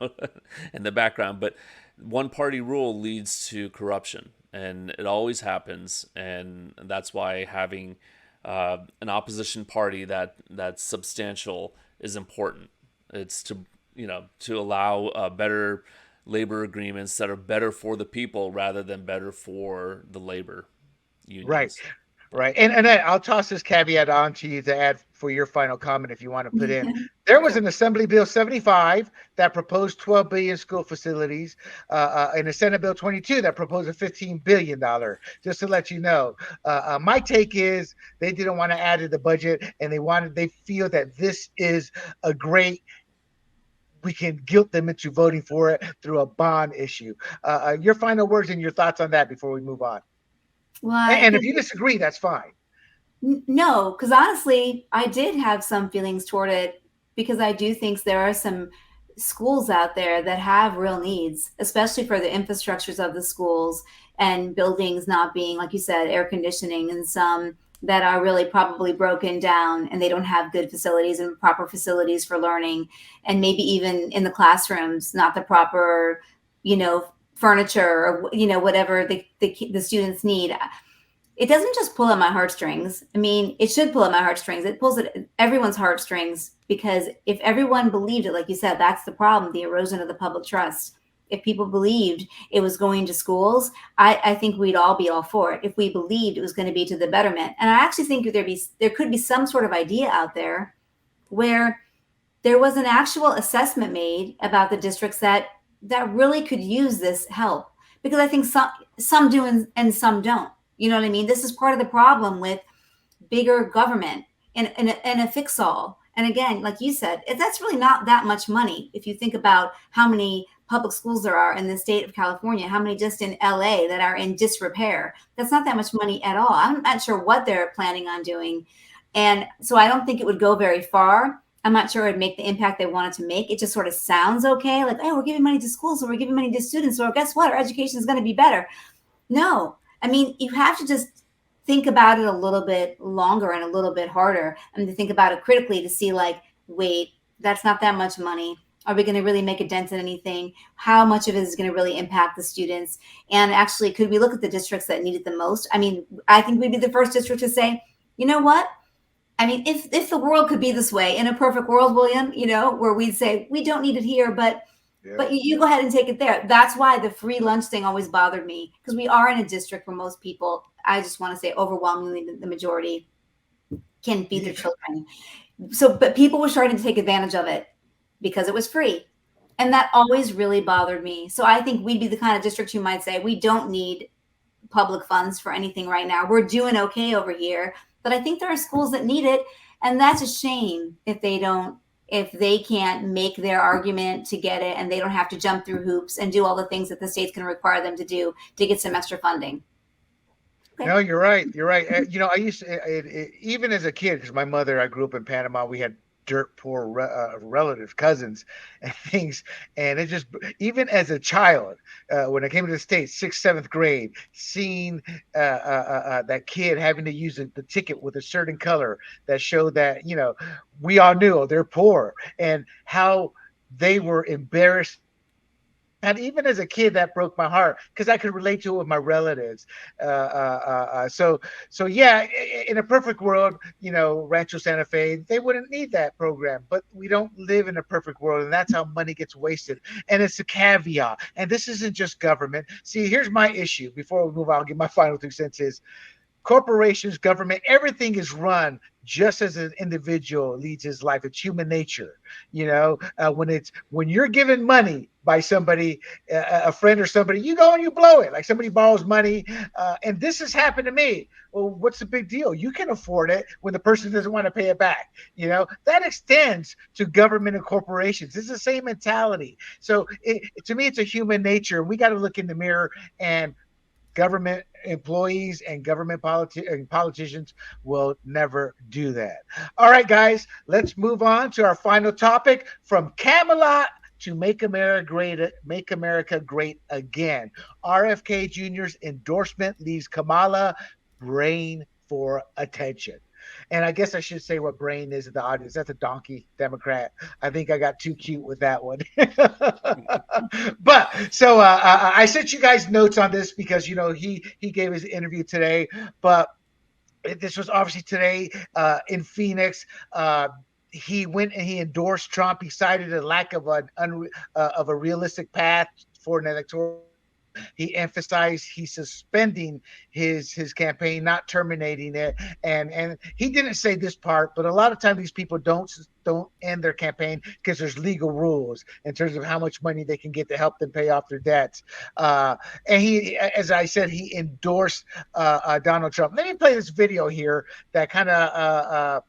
in the background, but one party rule leads to corruption, and it always happens. And that's why having an opposition party that's substantial is important. It's to allow better labor agreements that are better for the people rather than better for the labor unions. Right. And Annette, I'll toss this caveat on to you to add for your final comment if you want to put in. There was an Assembly Bill 75 that proposed 12 billion school facilities, and a Senate Bill 22 that proposed a $15 billion, just to let you know. My take is they didn't want to add to the budget, and they feel that this is a great, we can guilt them into voting for it through a bond issue. Your final words and your thoughts on that before we move on. Well, And if you disagree, that's fine. No, because honestly, I did have some feelings toward it, because I do think there are some schools out there that have real needs, especially for the infrastructures of the schools and buildings not being, like you said, air conditioning, and some that are really probably broken down and they don't have good facilities and proper facilities for learning, and maybe even in the classrooms, not the proper, furniture, or whatever the students need. It doesn't just pull at my heartstrings. I mean, it should pull at my heartstrings. It pulls at everyone's heartstrings, because if everyone believed it, like you said, that's the problem, the erosion of the public trust. If people believed it was going to schools, I think we'd all be all for it if we believed it was going to be to the betterment. And I actually think there could be some sort of idea out there where there was an actual assessment made about the districts that really could use this help, because I think some do and some don't. You know what I mean? This is part of the problem with bigger government and a fix-all. And again, like you said, that's really not that much money. If you think about how many public schools there are in the state of California, how many just in LA that are in disrepair, that's not that much money at all. I'm not sure what they're planning on doing. And so I don't think it would go very far. I'm not sure it would make the impact they wanted to make. It just sort of sounds okay. Like, oh, we're giving money to schools, so we're giving money to students. So guess what? Our education is going to be better. No, I mean, you have to just think about it a little bit longer and a little bit harder, and to think about it critically to see, like, wait, that's not that much money. Are we going to really make a dent in anything? How much of it is going to really impact the students? And actually, could we look at the districts that need it the most? I mean, I think we'd be the first district to say, you know what? I mean, if the world could be this way, in a perfect world, William, where we'd say, we don't need it here, but you go ahead and take it there. That's why the free lunch thing always bothered me, because we are in a district where most people, I just want to say overwhelmingly the majority, can feed their children. So, but people were starting to take advantage of it because it was free. And that always really bothered me. So I think we'd be the kind of district who might say, we don't need public funds for anything right now. We're doing okay over here. But I think there are schools that need it. And that's a shame if they can't make their argument to get it, and they don't have to jump through hoops and do all the things that the state's going to require them to do to get some extra funding. Okay. No, you're right. You're right. I used to, even as a kid, because my mother, I grew up in Panama, we had dirt poor relatives, cousins, and things. And it just, even as a child, when I came to the States, 6th, 7th grade, seeing that kid having to use the ticket with a certain color that showed that, we all knew they're poor, and how they were embarrassed. And even as a kid, that broke my heart, because I could relate to it with my relatives. So yeah, in a perfect world, Rancho Santa Fe, they wouldn't need that program. But we don't live in a perfect world, and that's how money gets wasted. And it's a caveat. And this isn't just government. See, here's my issue. Before we move on, I'll give my final 2 cents is, corporations, government, everything is run just as an individual leads his life. It's human nature. When you're given money by somebody, a friend or somebody, you go and you blow it. Like somebody borrows money, and this has happened to me. Well, what's the big deal? You can afford it when the person doesn't want to pay it back. That extends to government and corporations. It's the same mentality. So to me, it's a human nature. We got to look in the mirror, and government employees and government politicians will never do that. All right, guys, let's move on to our final topic, from Camelot to Make America Great Again. RFK Jr.'s endorsement leaves Kamala brain for attention. And I guess I should say what brain is in the audience. That's a donkey Democrat. I think I got too cute with that one. But so I sent you guys notes on this because, he gave his interview today. But this was obviously today in Phoenix. He went and he endorsed Trump. He cited a lack of a realistic path for an electoral. He emphasized he's suspending his campaign, not terminating it. And he didn't say this part, but a lot of times these people don't end their campaign because there's legal rules in terms of how much money they can get to help them pay off their debts. And he, as I said, he endorsed Donald Trump. Let me play this video here that kind of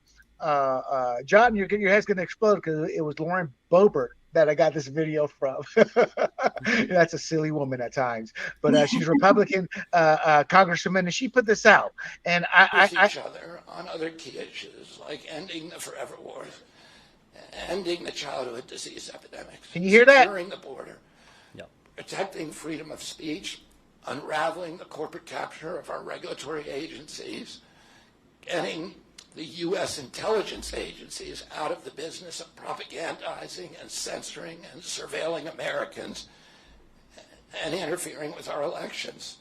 John, your head's going to explode, because it was Lauren Boebert that I got this video from. That's a silly woman at times, but she's Republican congresswoman, and she put this out. And with each other on other key issues like ending the forever wars, ending the childhood disease epidemics, can you hear that? securing the border, protecting freedom of speech, unraveling the corporate capture of our regulatory agencies, getting the U.S. intelligence agencies out of the business of propagandizing and censoring and surveilling Americans and interfering with our elections.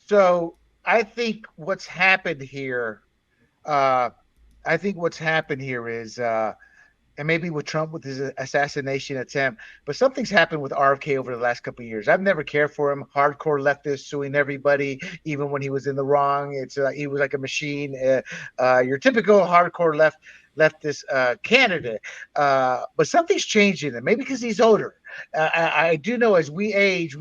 So I think what's happened here, is, and maybe with Trump with his assassination attempt, but something's happened with RFK over the last couple of years. I've never cared for him. Hardcore leftist, suing everybody, even when he was in the wrong. He was like a machine. Your typical hardcore leftist candidate. But something's changing him. Maybe because he's older. I do know as we age,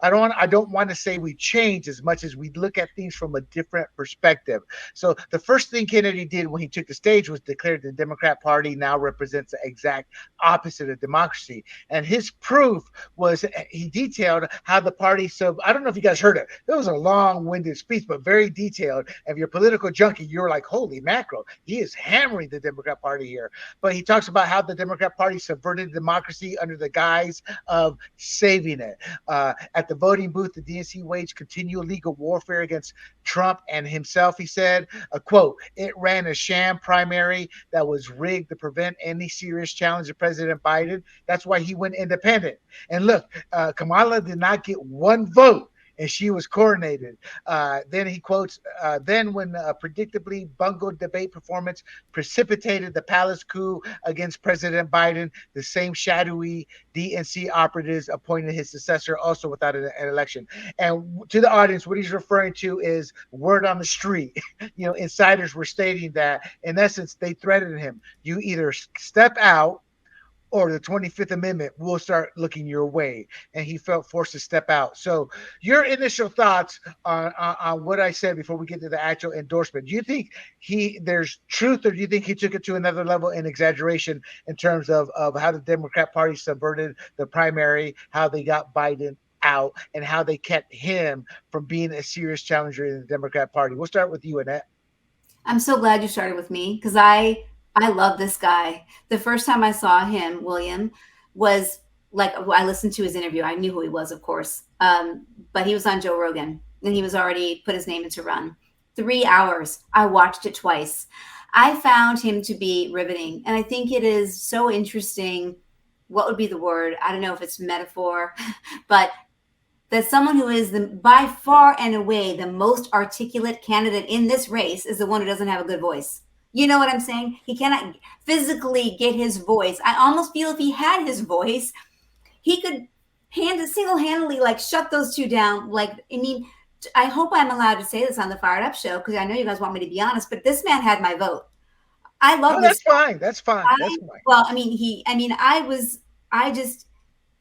I don't want to say we change as much as we look at things from a different perspective. So the first thing Kennedy did when he took the stage was declare the Democrat Party now represents the exact opposite of democracy. And his proof was he detailed how the party. So I don't know if you guys heard it. It was a long-winded speech, but very detailed. If you're a political junkie, you're like, holy mackerel, he is hammering the Democrat Party here. But he talks about how the Democrat Party subverted democracy under the guise of saving it. At the voting booth, the DNC waged continual legal warfare against Trump and himself, he said. Quote, it ran a sham primary that was rigged to prevent any serious challenge to President Biden. That's why he went independent. And look, Kamala did not get one vote, and she was coronated. Then he quotes, then when predictably bungled debate performance precipitated the palace coup against President Biden, the same shadowy DNC operatives appointed his successor also without an election. And to the audience, what he's referring to is word on the street. Insiders were stating that, in essence, they threatened him. You either step out or the 25th Amendment will start looking your way. And he felt forced to step out. So your initial thoughts on what I said before we get to the actual endorsement. Do you think there's truth, or do you think he took it to another level in exaggeration in terms of how the Democrat Party subverted the primary, how they got Biden out, and how they kept him from being a serious challenger in the Democrat Party? We'll start with you, Annette. I'm so glad you started with me because I love this guy. The first time I saw him, William, was like I listened to his interview. I knew who he was, of course, but he was on Joe Rogan, and he was already put his name into run. 3 hours. I watched it twice. I found him to be riveting, and I think it is so interesting. What would be the word? I don't know if it's metaphor, but that someone who is by far and away the most articulate candidate in this race is the one who doesn't have a good voice. You know what I'm saying? He cannot physically get his voice. I almost feel if he had his voice, he could single-handedly shut those two down. I hope I'm allowed to say this on the Fired Up show because I know you guys want me to be honest, but this man had my vote. I love this. That's fine. Well,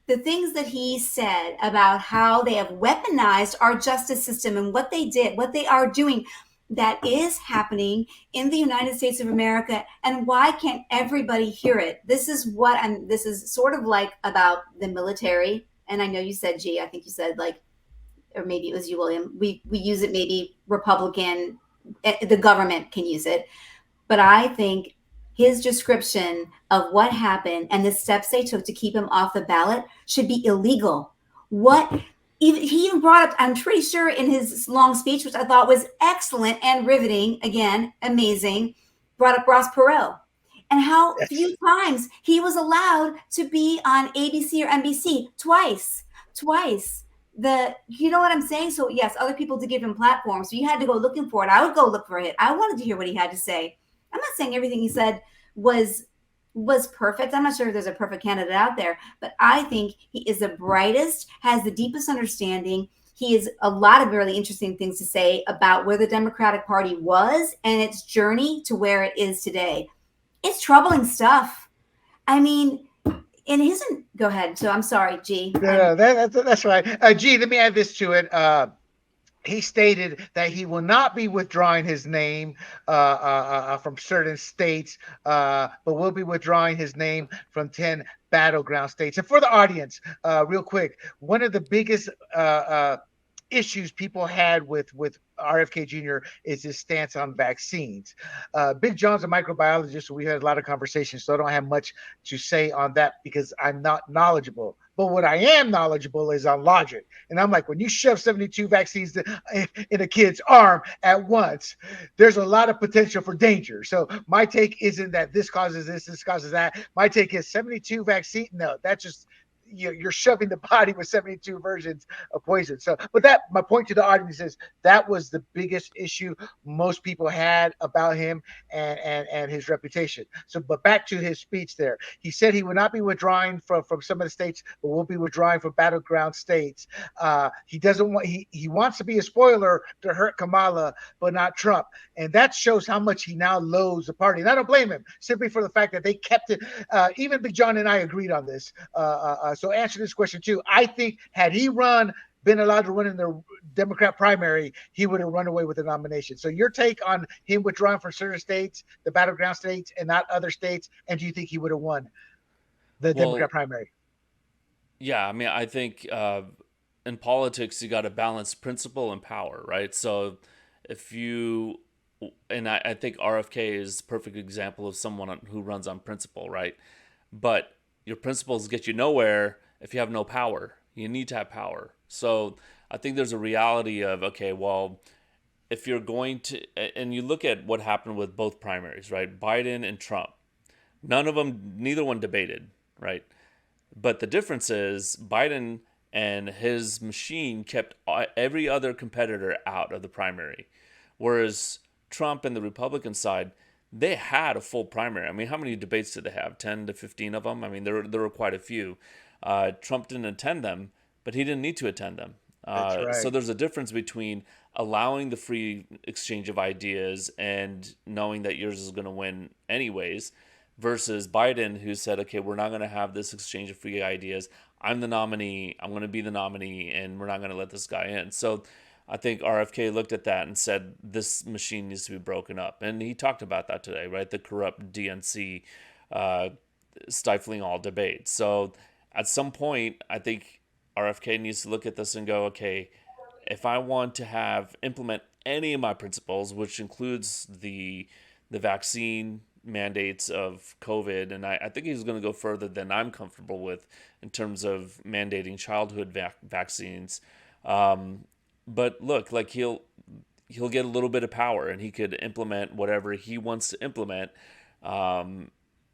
the things that he said about how they have weaponized our justice system and what they did, what they are doing, that is happening in the United States of America, and why can't everybody hear it? This is sort of like about the military. And I know you said, G, I think you said or maybe it was you, William. We use it, maybe Republican, the government can use it. But I think his description of what happened and the steps they took to keep him off the ballot should be illegal. He even brought up, I'm pretty sure in his long speech, which I thought was excellent and riveting, again, amazing, brought up Ross Perot and how few times he was allowed to be on ABC or NBC twice. You know what I'm saying? So yes, other people did give him platforms. So you had to go looking for it. I would go look for it. I wanted to hear what he had to say. I'm not saying everything he said was perfect. I'm not sure if there's a perfect candidate out there, but I think he is the brightest, has the deepest understanding. He has a lot of really interesting things to say about where the Democratic Party was and its journey to where it is today. It's troubling stuff. I mean, and he isn't. Go ahead. So I'm sorry, G. No, that's right. G, let me add this to it. he stated that he will not be withdrawing his name from certain states, but will be withdrawing his name from 10 battleground states. And for the audience, real quick, one of the biggest issues people had with RFK Jr. is his stance on vaccines. Big John's a microbiologist, so we had a lot of conversations, so I don't have much to say on that because I'm not knowledgeable. But what I am knowledgeable is on logic. And I'm like, when you shove 72 vaccines in a kid's arm at once, there's a lot of potential for danger. So my take isn't that this causes this causes that. My take is 72 vaccine. No, that's just you're shoving the body with 72 versions of poison. So, but that my point to the audience is that was the biggest issue most people had about him and his reputation. So, but back to his speech there, he said he would not be withdrawing from some of the states, but will be withdrawing from battleground states. He doesn't want he wants to be a spoiler to hurt Kamala, but not Trump, and that shows how much he now loathes the party. And I don't blame him simply for the fact that they kept it. Even Big John and I agreed on this. So answer this question too. I think had he been allowed to run in the Democrat primary, he would have run away with the nomination. So your take on him withdrawing from certain states, the battleground states, and not other states, and do you think he would have won the Democrat primary? Yeah, I mean, I think in politics you got to balance principle and power, right? So if you and I think RFK is a perfect example of someone who runs on principle, right? But your principles get you nowhere if you have no power. You need to have power. So I think there's a reality of, okay, well, if you're going to, and you look at what happened with both primaries, right? Biden and Trump. Neither one debated, right? But the difference is Biden and his machine kept every other competitor out of the primary. Whereas Trump and the Republican side, they had a full primary. I mean, how many debates did they have? 10 to 15 of them? I mean, there were quite a few. Trump didn't attend them, but he didn't need to attend them. That's right. So there's a difference between allowing the free exchange of ideas and knowing that yours is going to win anyways, versus Biden, who said, okay, we're not going to have this exchange of free ideas. I'm the nominee. I'm going to be the nominee, and we're not going to let this guy in. So I think RFK looked at that and said, this machine needs to be broken up. And he talked about that today, right? The corrupt DNC stifling all debate. So at some point, I think RFK needs to look at this and go, okay, if I want to implement any of my principles, which includes the vaccine mandates of COVID, and I think he's going to go further than I'm comfortable with in terms of mandating childhood vaccines. But look, like he'll get a little bit of power, and he could implement whatever he wants to implement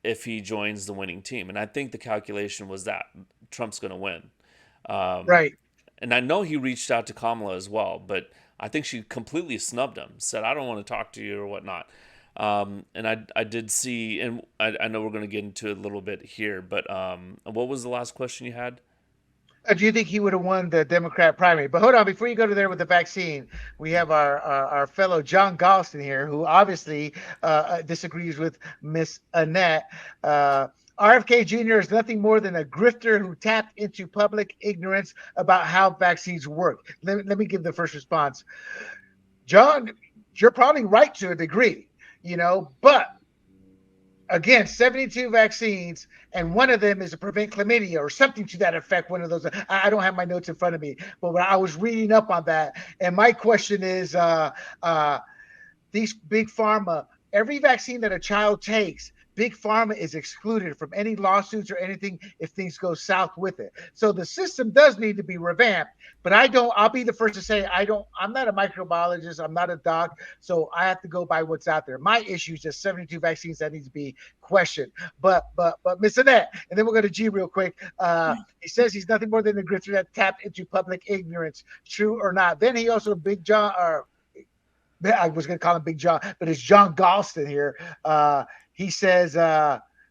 if he joins the winning team. And I think the calculation was that Trump's going to win. Right. And I know he reached out to Kamala as well, but I think she completely snubbed him, said, I don't want to talk to you or whatnot. And I did see, and I know we're going to get into it a little bit here, but what was the last question you had? Do you think he would have won the Democrat primary? But hold on, before you go to there with the vaccine, we have our fellow John Galston here, who obviously disagrees with Miss Annette. RFK Jr. is nothing more than a grifter who tapped into public ignorance about how vaccines work. Let me give the first response. John, you're probably right to a degree, but again, 72 vaccines, and one of them is to prevent chlamydia or something to that effect. One of those. I don't have my notes in front of me, but when I was reading up on that, and my question is, these big pharma, every vaccine that a child takes, Big Pharma is excluded from any lawsuits or anything if things go south with it. So the system does need to be revamped, but I'll be the first to say I'm not a microbiologist. I'm not a doc. So I have to go by what's out there. My issue is just 72 vaccines that needs to be questioned. But Miss Annette, and then we'll go to G real quick. He says he's nothing more than a grifter that tapped into public ignorance. True or not? Then he also Big John, or I was going to call him Big John, but it's John Galston here. He says,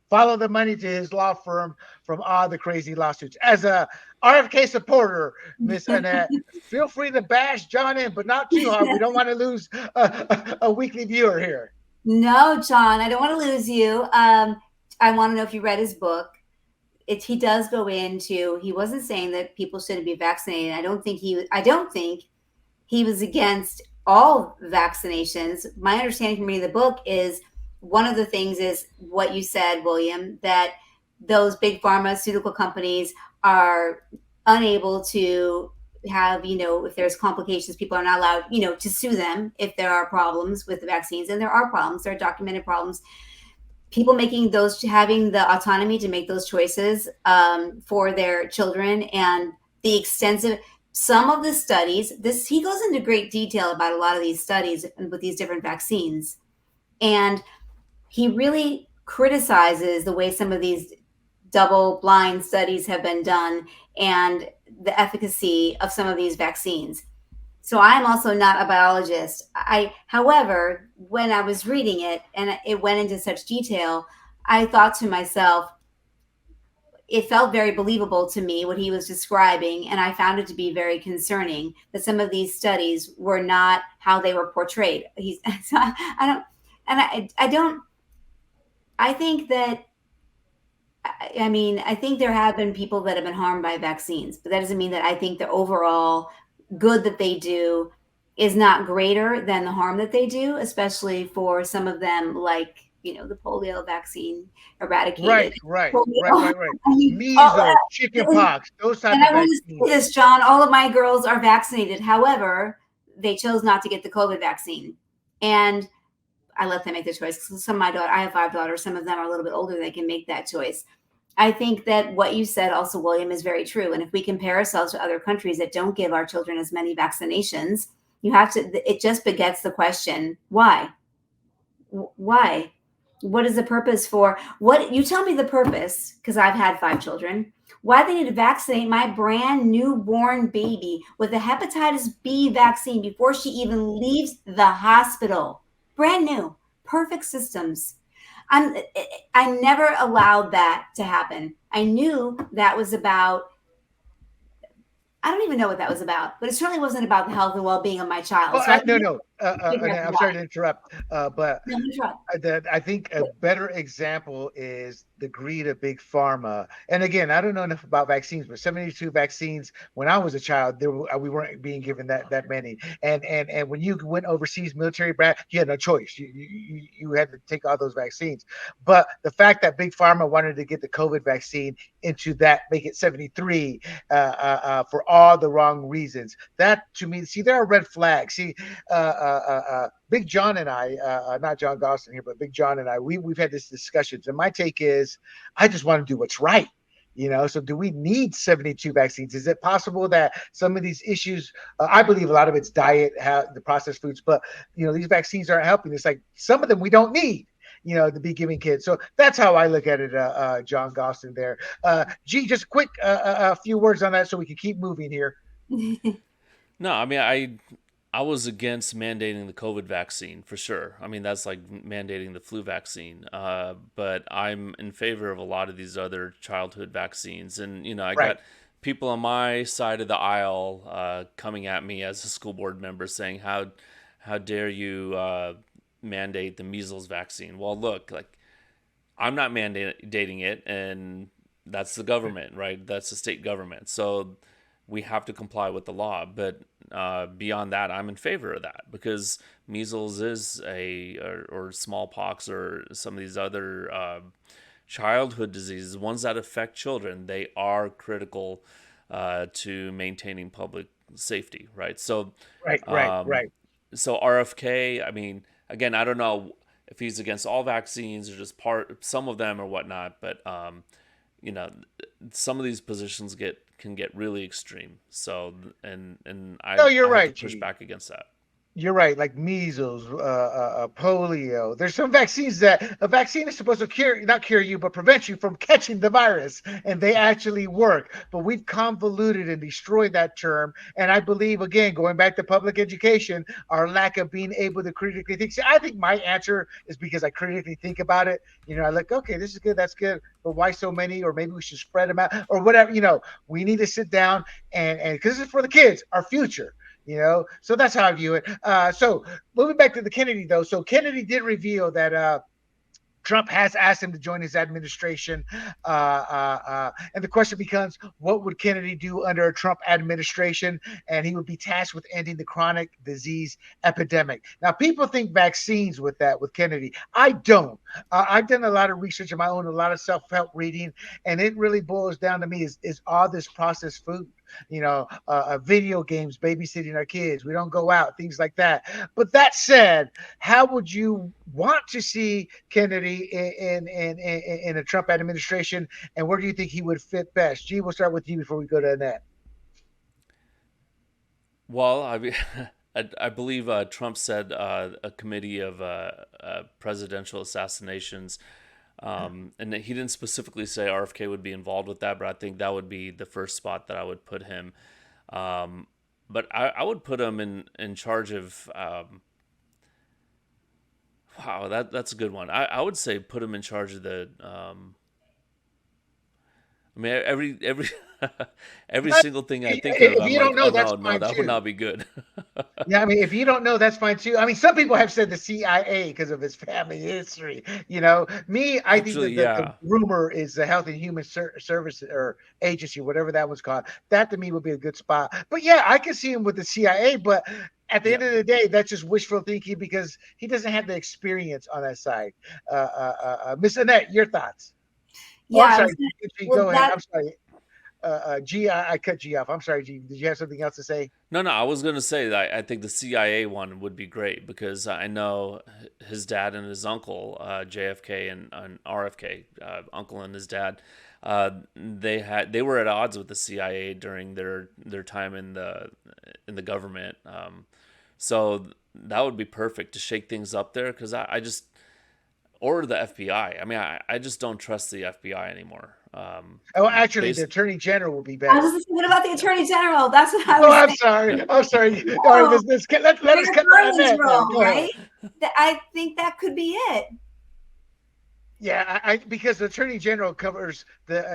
follow the money to his law firm from all the crazy lawsuits. As a RFK supporter, Miss Annette, feel free to bash John in, but not too hard. We don't want to lose a weekly viewer here. No, John, I don't want to lose you. I want to know if you read his book. He does go into, he wasn't saying that people shouldn't be vaccinated. I don't think he he was against all vaccinations. My understanding from reading the book is one of the things is what you said, William, that those big pharmaceutical companies are unable to have, if there's complications, people are not allowed, to sue them if there are problems with the vaccines. And there are problems, there are documented problems. People having the autonomy to make those choices for their children, and the extensive, some of the studies, he goes into great detail about a lot of these studies with these different vaccines. And he really criticizes the way some of these double-blind studies have been done and the efficacy of some of these vaccines. So I'm also not a biologist. However, when I was reading it and it went into such detail, I thought to myself, it felt very believable to me what he was describing, and I found it to be very concerning that some of these studies were not how they were portrayed. I think that, I think there have been people that have been harmed by vaccines, but that doesn't mean that I think the overall good that they do is not greater than the harm that they do, especially for some of them, like, the polio vaccine eradicated. Right. Polio. Measles, chickenpox, those type and of I want to vaccines. say this, John, all of my girls are vaccinated. However, they chose not to get the COVID vaccine. And I let them make the choice. Some of my daughter, I have 5 daughters. Some of them are a little bit older. They can make that choice. I think that what you said also, William, is very true. And if we compare ourselves to other countries that don't give our children as many vaccinations, it just begets the question, why? Why? What is the purpose for? You tell me the purpose, because I've had 5 children. Why they need to vaccinate my brand newborn baby with a hepatitis B vaccine before she even leaves the hospital? Brand new, perfect systems. I never allowed that to happen. I knew that was about, I don't even know what that was about, but it certainly wasn't about the health and well-being of my child. Well, So I'm sorry to interrupt, but No, I think a better example is the greed of big pharma. And again, I don't know enough about vaccines, but 72 vaccines when I was a child, we weren't being given that many. And when you went overseas, military brat, you had no choice. You had to take all those vaccines. But the fact that big pharma wanted to get the COVID vaccine into that, make it 73 for all the wrong reasons, that to me, see, there are red flags. See, Big John and I, not John Gostin here, but Big John and I, we've had this discussions. And my take is, I just want to do what's right. So do we need 72 vaccines? Is it possible that some of these issues, I believe a lot of it's diet, the processed foods, but these vaccines aren't helping. It's like some of them we don't need, to be giving kids. So that's how I look at it, John Gostin there. G, just quick, a few words on that so we can keep moving here. No, I was against mandating the COVID vaccine for sure. That's like mandating the flu vaccine. But I'm in favor of a lot of these other childhood vaccines. And, I got people on my side of the aisle coming at me as a school board member saying, how dare you mandate the measles vaccine? Well, look, I'm not mandating it, and that's the government, right? That's the state government. So we have to comply with the law. But beyond that, I'm in favor of that, because measles is or smallpox or some of these other childhood diseases, ones that affect children, they are critical to maintaining public safety, right? So Right. So RFK, again, I don't know if he's against all vaccines or just some of them or whatnot, but some of these positions can get really extreme. So and I have to push back against that. You're right, like measles, polio. There's some vaccines that a vaccine is supposed to not cure you, but prevent you from catching the virus, and they actually work. But we've convoluted and destroyed that term. And I believe, again, going back to public education, our lack of being able to critically think. See, I think my answer is because I critically think about it. I look, okay, this is good, that's good, but why so many? Or maybe we should spread them out, or whatever. We need to sit down and because this is for the kids, our future. So that's how I view it. So moving back to the Kennedy, though. So Kennedy did reveal that Trump has asked him to join his administration. And the question becomes, what would Kennedy do under a Trump administration? And he would be tasked with ending the chronic disease epidemic. Now, people think vaccines with Kennedy. I don't. I've done a lot of research of my own, a lot of self-help reading, and it really boils down to me is all this processed food. Video games, babysitting our kids. We don't go out, things like that. But that said, how would you want to see Kennedy in a Trump administration, and where do you think he would fit best? G, we'll start with you before we go to Annette. Well, I believe Trump said a committee of presidential assassinations. And he didn't specifically say RFK would be involved with that, but I think that would be the first spot that I would put him. But I would put him in charge of. Wow, that's a good one. I would say put him in charge of the. I mean, every single thing I think of, If I'm you like, don't know, oh that's no, fine that too. would not be good. Yeah, I mean, if you don't know, that's fine too. I mean, some people have said the CIA because of his family history. Me, I Actually, think that the rumor is the Health and Human Service or Agency, whatever that was called. That to me would be a good spot. But yeah, I can see him with the CIA. But at the end of the day, that's just wishful thinking because he doesn't have the experience on that side. Miss Annette, your thoughts? Yeah, I'm sorry. Go ahead. I'm sorry. G, I cut G off. I'm sorry, G. Did you have something else to say? No, I was going to say that I think the CIA one would be great because I know his dad and his uncle, JFK and RFK, uncle and his dad, they were at odds with the CIA during their time in the government. So that would be perfect to shake things up there because I just or the FBI. I mean, I just don't trust the FBI anymore. Actually, the Attorney General will be better. I was just thinking about the Attorney General. That's what I was. I'm sorry. I'm sorry. All right, let us cut that role, right? I think that could be it. Yeah, because the Attorney General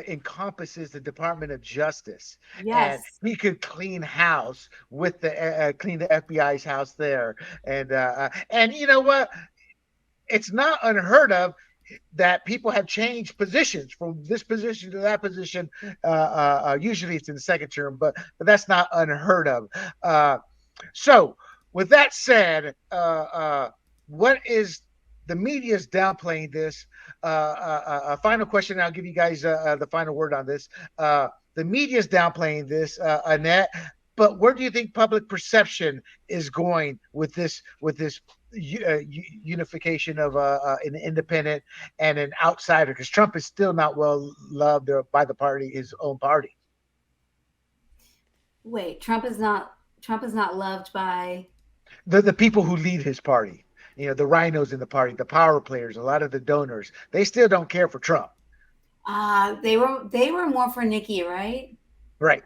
encompasses the Department of Justice. Yes, and he could clean house with clean the FBI's house there, and you know what? It's not unheard of that people have changed positions from this position to that position. Usually it's in the second term, but that's not unheard of. So with that said, what is the media's downplaying this? A final question. I'll give you guys the final word on this. The media's downplaying this, Annette. But where do you think public perception is going with this unification of an independent and an outsider? Because Trump is still not well loved by the party, his own party. Wait, Trump is not loved by the people who lead his party. The rhinos in the party, the power players, a lot of the donors. They still don't care for Trump. They were more for Nikki, right? Right.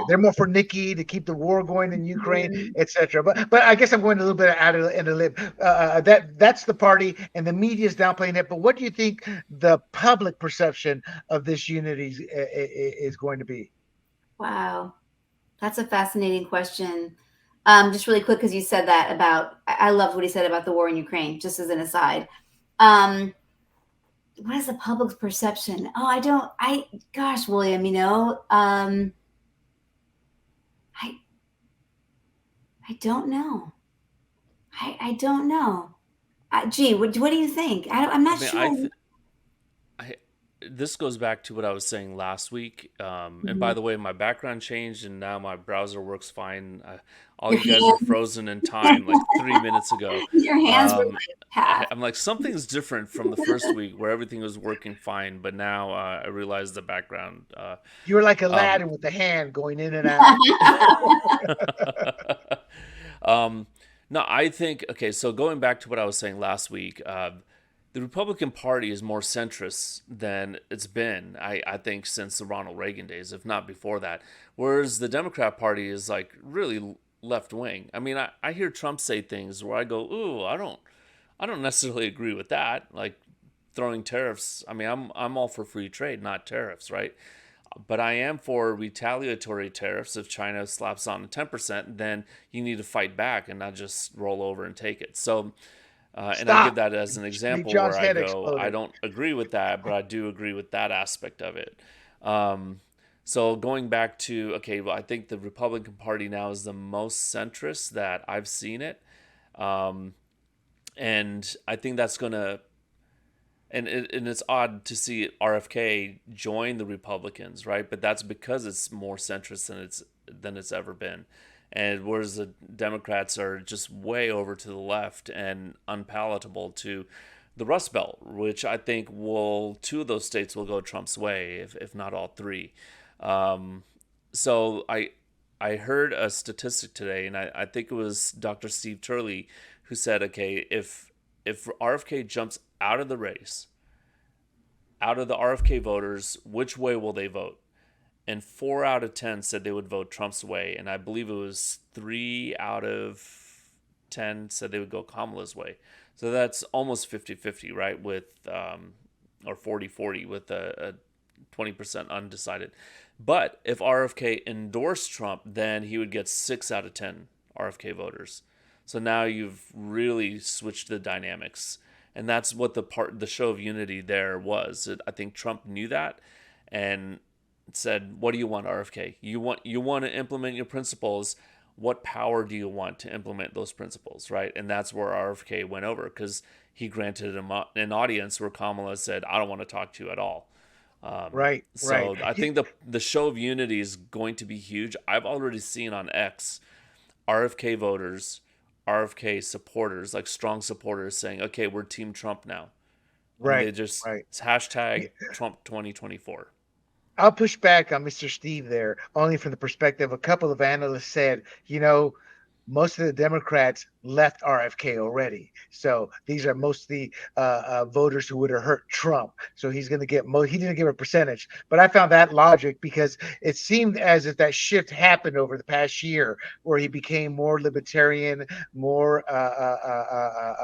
They're more for Nikki to keep the war going in Ukraine, etc. But I guess I'm going a little bit out of the lip. That's the party, and the media is downplaying it. But what do you think the public perception of this unity is going to be? Wow, that's a fascinating question. Just really quick, because you said that about. I loved what he said about the war in Ukraine. Just as an aside. What is the public's perception? Oh, gosh, William, I don't know. I don't know. Gee, what do you think? I'm not sure. This goes back to what I was saying last week. And by the way, my background changed and now my browser works fine. All you guys are frozen in time like 3 minutes ago. Your hands were like half. I'm like, something's different from the first week where everything was working fine. But now I realize the background. You were like Aladdin with the hand going in and out. No, I think, okay, so going back to what I was saying last week, the Republican Party is more centrist than it's been, I think, since the Ronald Reagan days, if not before that. Whereas the Democrat Party is like really left wing. I mean, I hear Trump say things where I go, ooh, I don't necessarily agree with that. Like throwing tariffs. I mean, I'm all for free trade, not tariffs, right? But I am for retaliatory tariffs. If China slaps on a 10%, then you need to fight back and not just roll over and take it. So And I give Stop. that as an Leave example John's where I head go, I exploded. don't agree with that, but I do agree with that aspect of it. So going back to, okay, well, I think the Republican Party now is the most centrist that I've seen it. And I think that's going to, and it's odd to see RFK join the Republicans, right? But that's because it's more centrist than it's ever been. And whereas the Democrats are just way over to the left and unpalatable to the Rust Belt, which I think two of those states will go Trump's way, if not all three. So I heard a statistic today, and I think it was Dr. Steve Turley who said, okay, if RFK jumps out of the race, out of the RFK voters, which way will they vote? And 4 out of 10 said they would vote Trump's way, and I believe it was 3 out of 10 said they would go Kamala's way. So that's almost 50-50, right? With or 40-40 with a 20% undecided. But if RFK endorsed Trump, then he would get 6 out of 10 RFK voters. So now you've really switched the dynamics. And that's what the show of unity there was. I think Trump knew that and said, what do you want, RFK? You want to implement your principles. What power do you want to implement those principles, right? And that's where RFK went over, because he granted him an audience where Kamala said, I don't want to talk to you at all. Right. So I think the show of unity is going to be huge. I've already seen on X RFK voters, RFK supporters, like strong supporters, saying, okay, we're Team Trump now. Right. They just Right. it's hashtag Trump 2024. I'll push back on Mr. Steve there, only from the perspective a couple of analysts said, most of the Democrats left RFK already. So these are mostly voters who would have hurt Trump. So he's going to get he didn't give a percentage. But I found that logic because it seemed as if that shift happened over the past year, where he became more libertarian, more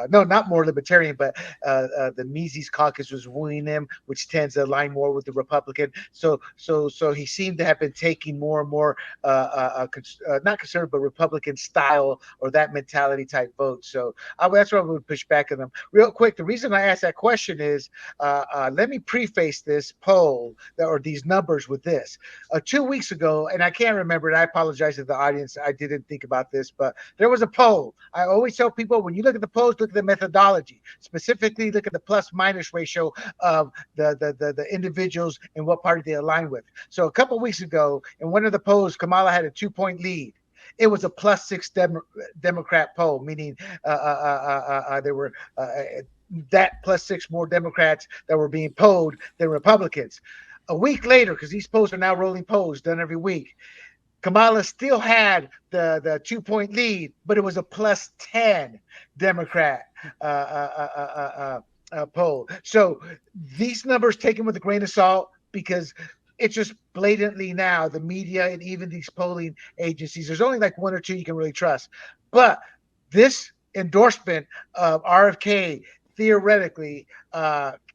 no, not more libertarian, but the Mises caucus was wooing him, which tends to align more with the Republican. So he seemed to have been taking more and more not conservative, but Republican style or that mentality type vote. So that's why I would push back on them. Real quick, the reason I asked that question is, let me preface this poll or these numbers with this. 2 weeks ago, and I can't remember it, I apologize to the audience, I didn't think about this, but there was a poll. I always tell people, when you look at the polls, look at the methodology. Specifically, look at the plus-minus ratio of the individuals and what party they align with. So a couple of weeks ago, in one of the polls, Kamala had a 2-point lead. It was a +6 Democrat poll, meaning there were that +6 more Democrats that were being polled than Republicans. A week later, because these polls are now rolling polls done every week, Kamala still had the 2-point lead, but it was a +10 Democrat poll. So these numbers taken with a grain of salt, because it's just blatantly now the media and even these polling agencies, there's only like 1 or 2 you can really trust. But this endorsement of RFK theoretically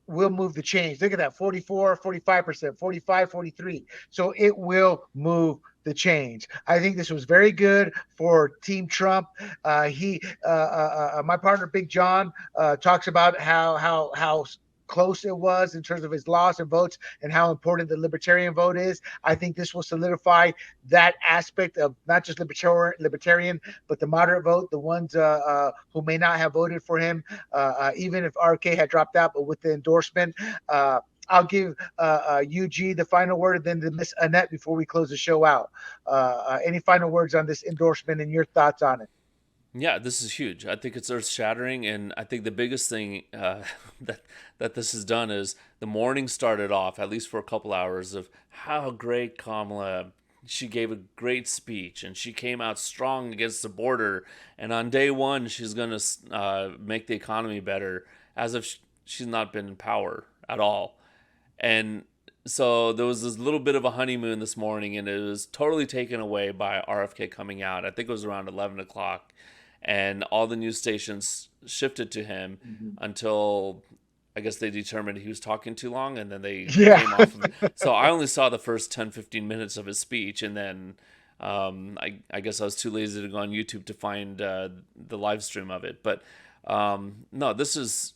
will move the change. Look at that, 44, 45%, 45, 43. So it will move the change. I think this was very good for Team Trump. My partner Big John talks about how close it was in terms of his loss and votes and how important the libertarian vote is. I think this will solidify that aspect of not just libertarian, but the moderate vote, the ones who may not have voted for him, even if RK had dropped out, but with the endorsement. I'll give UG the final word, and then to Miss Annette before we close the show out. Any final words on this endorsement and your thoughts on it? Yeah, this is huge. I think it's earth-shattering, and I think the biggest thing that this has done is the morning started off, at least for a couple hours, of how great Kamala. She gave a great speech, and she came out strong against the border. And on day one, she's going to make the economy better, as if she's not been in power at all. And so there was this little bit of a honeymoon this morning, and it was totally taken away by RFK coming out. I think it was around 11 o'clock. And all the news stations shifted to him until I guess they determined he was talking too long, and then they came off of it. So I only saw the first 10-15 minutes of his speech, and then I guess I was too lazy to go on YouTube to find the live stream of it. But No, this is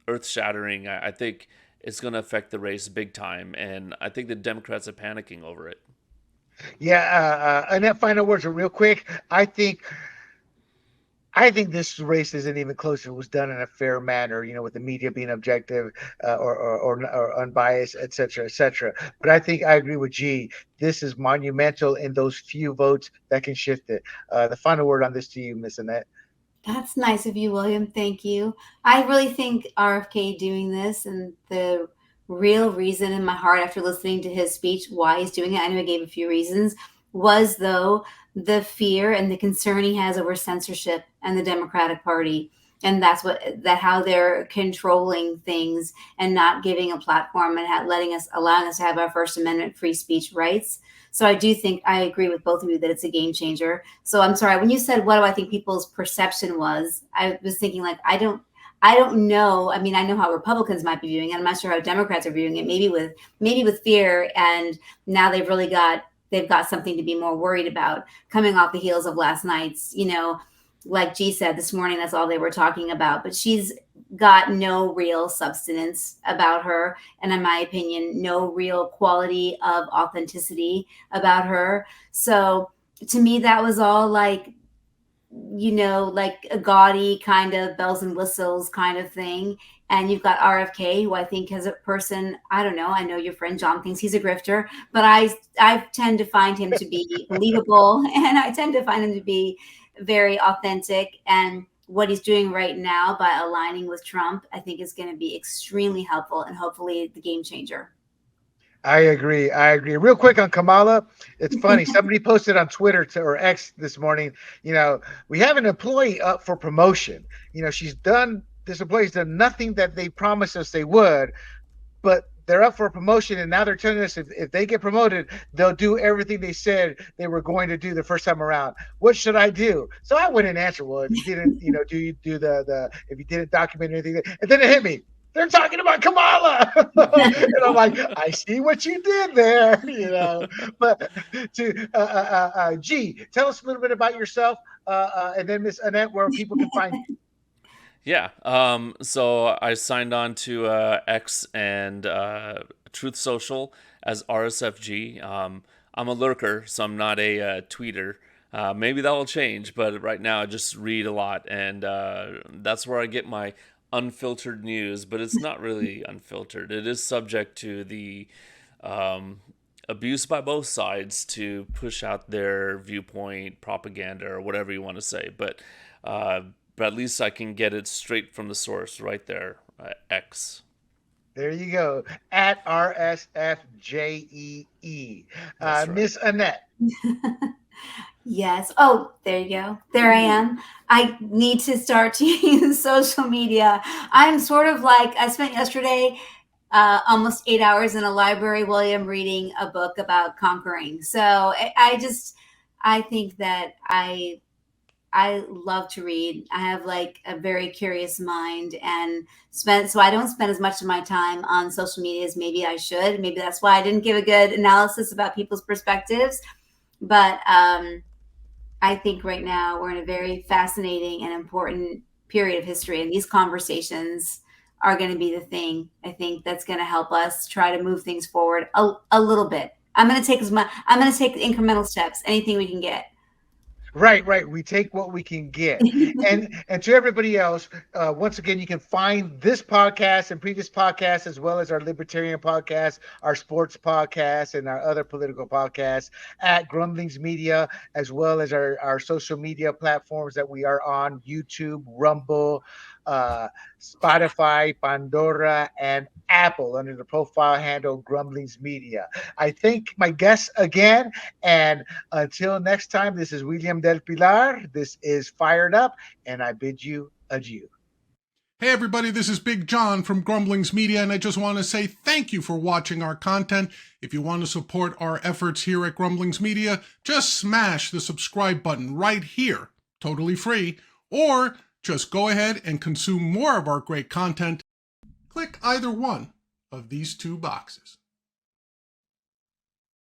earth-shattering. I think it's going to affect the race big time, and I think the Democrats are panicking over it. Yeah, and that final words are real quick. I think this race isn't even close. It was done in a fair manner, with the media being objective or unbiased, et cetera, et cetera. But I think I agree with G. This is monumental in those few votes that can shift it. The final word on this to you, Miss Annette. That's nice of you, William. Thank you. I really think RFK doing this, and the real reason in my heart after listening to his speech why he's doing it, I know he gave a few reasons, was though the fear and the concern he has over censorship and the Democratic Party. And that's how they're controlling things and not giving a platform and allowing us to have our First Amendment free speech rights. So I do think I agree with both of you that it's a game changer. So I'm sorry, when you said, what do I think people's perception was? I was thinking like, I don't know. I mean, I know how Republicans might be viewing it. I'm not sure how Democrats are viewing it, maybe with fear. And now they've got something to be more worried about coming off the heels of last night's, like G said this morning, that's all they were talking about. But she's got no real substance about her. And in my opinion, no real quality of authenticity about her. So to me, that was all like a gaudy kind of bells and whistles kind of thing. And you've got RFK, who I think as a person, I don't know, I know your friend John thinks he's a grifter, but I tend to find him to be believable, and I tend to find him to be very authentic. And what he's doing right now by aligning with Trump, I think is going to be extremely helpful and hopefully the game changer. I agree. Real quick on Kamala, it's funny. Somebody posted on Twitter or X this morning, we have an employee up for promotion. This employee's done nothing that they promised us they would, but they're up for a promotion, and now they're telling us if they get promoted, they'll do everything they said they were going to do the first time around. What should I do? So I went and answered, well, if you didn't, if you didn't document anything, and then it hit me. They're talking about Kamala. And I'm like, I see what you did there, But G, tell us a little bit about yourself, and then Miss Annette, where people can find you. Yeah. So I signed on to X and Truth Social as RSFG. I'm a lurker, so I'm not a tweeter. Maybe that will change, but right now I just read a lot, and that's where I get my unfiltered news. But it's not really unfiltered. It is subject to the abuse by both sides to push out their viewpoint, propaganda, or whatever you want to say. But at least I can get it straight from the source right there, X. There you go, at RSFJEE. Right. Miss Annette. Yes. Oh, there you go. There I am. I need to start to use social media. I'm sort of like, I spent yesterday almost 8 hours in a library, William, reading a book about conquering. So I think that I love to read. I have like a very curious mind, and so I don't spend as much of my time on social media as maybe I should. Maybe that's why I didn't give a good analysis about people's perspectives. But I think right now we're in a very fascinating and important period of history, and these conversations are going to be the thing, I think, that's going to help us try to move things forward a little bit. I'm going to take incremental steps, anything we can get. Right. We take what we can get. And to everybody else, once again, you can find this podcast and previous podcasts, as well as our libertarian podcast, our sports podcast, and our other political podcasts at Grumblings Media, as well as our social media platforms that we are on: YouTube, Rumble, Spotify, Pandora, and Apple under the profile handle Grumblings Media. I thank my guests again, and until next time, this is William Del Pilar. This is Fired Up, and I bid you adieu. Hey everybody, this is Big John from Grumblings Media, and I just want to say thank you for watching our content. If you want to support our efforts here at Grumblings Media, just smash the subscribe button right here, totally free, or just go ahead and consume more of our great content. Click either one of these two boxes.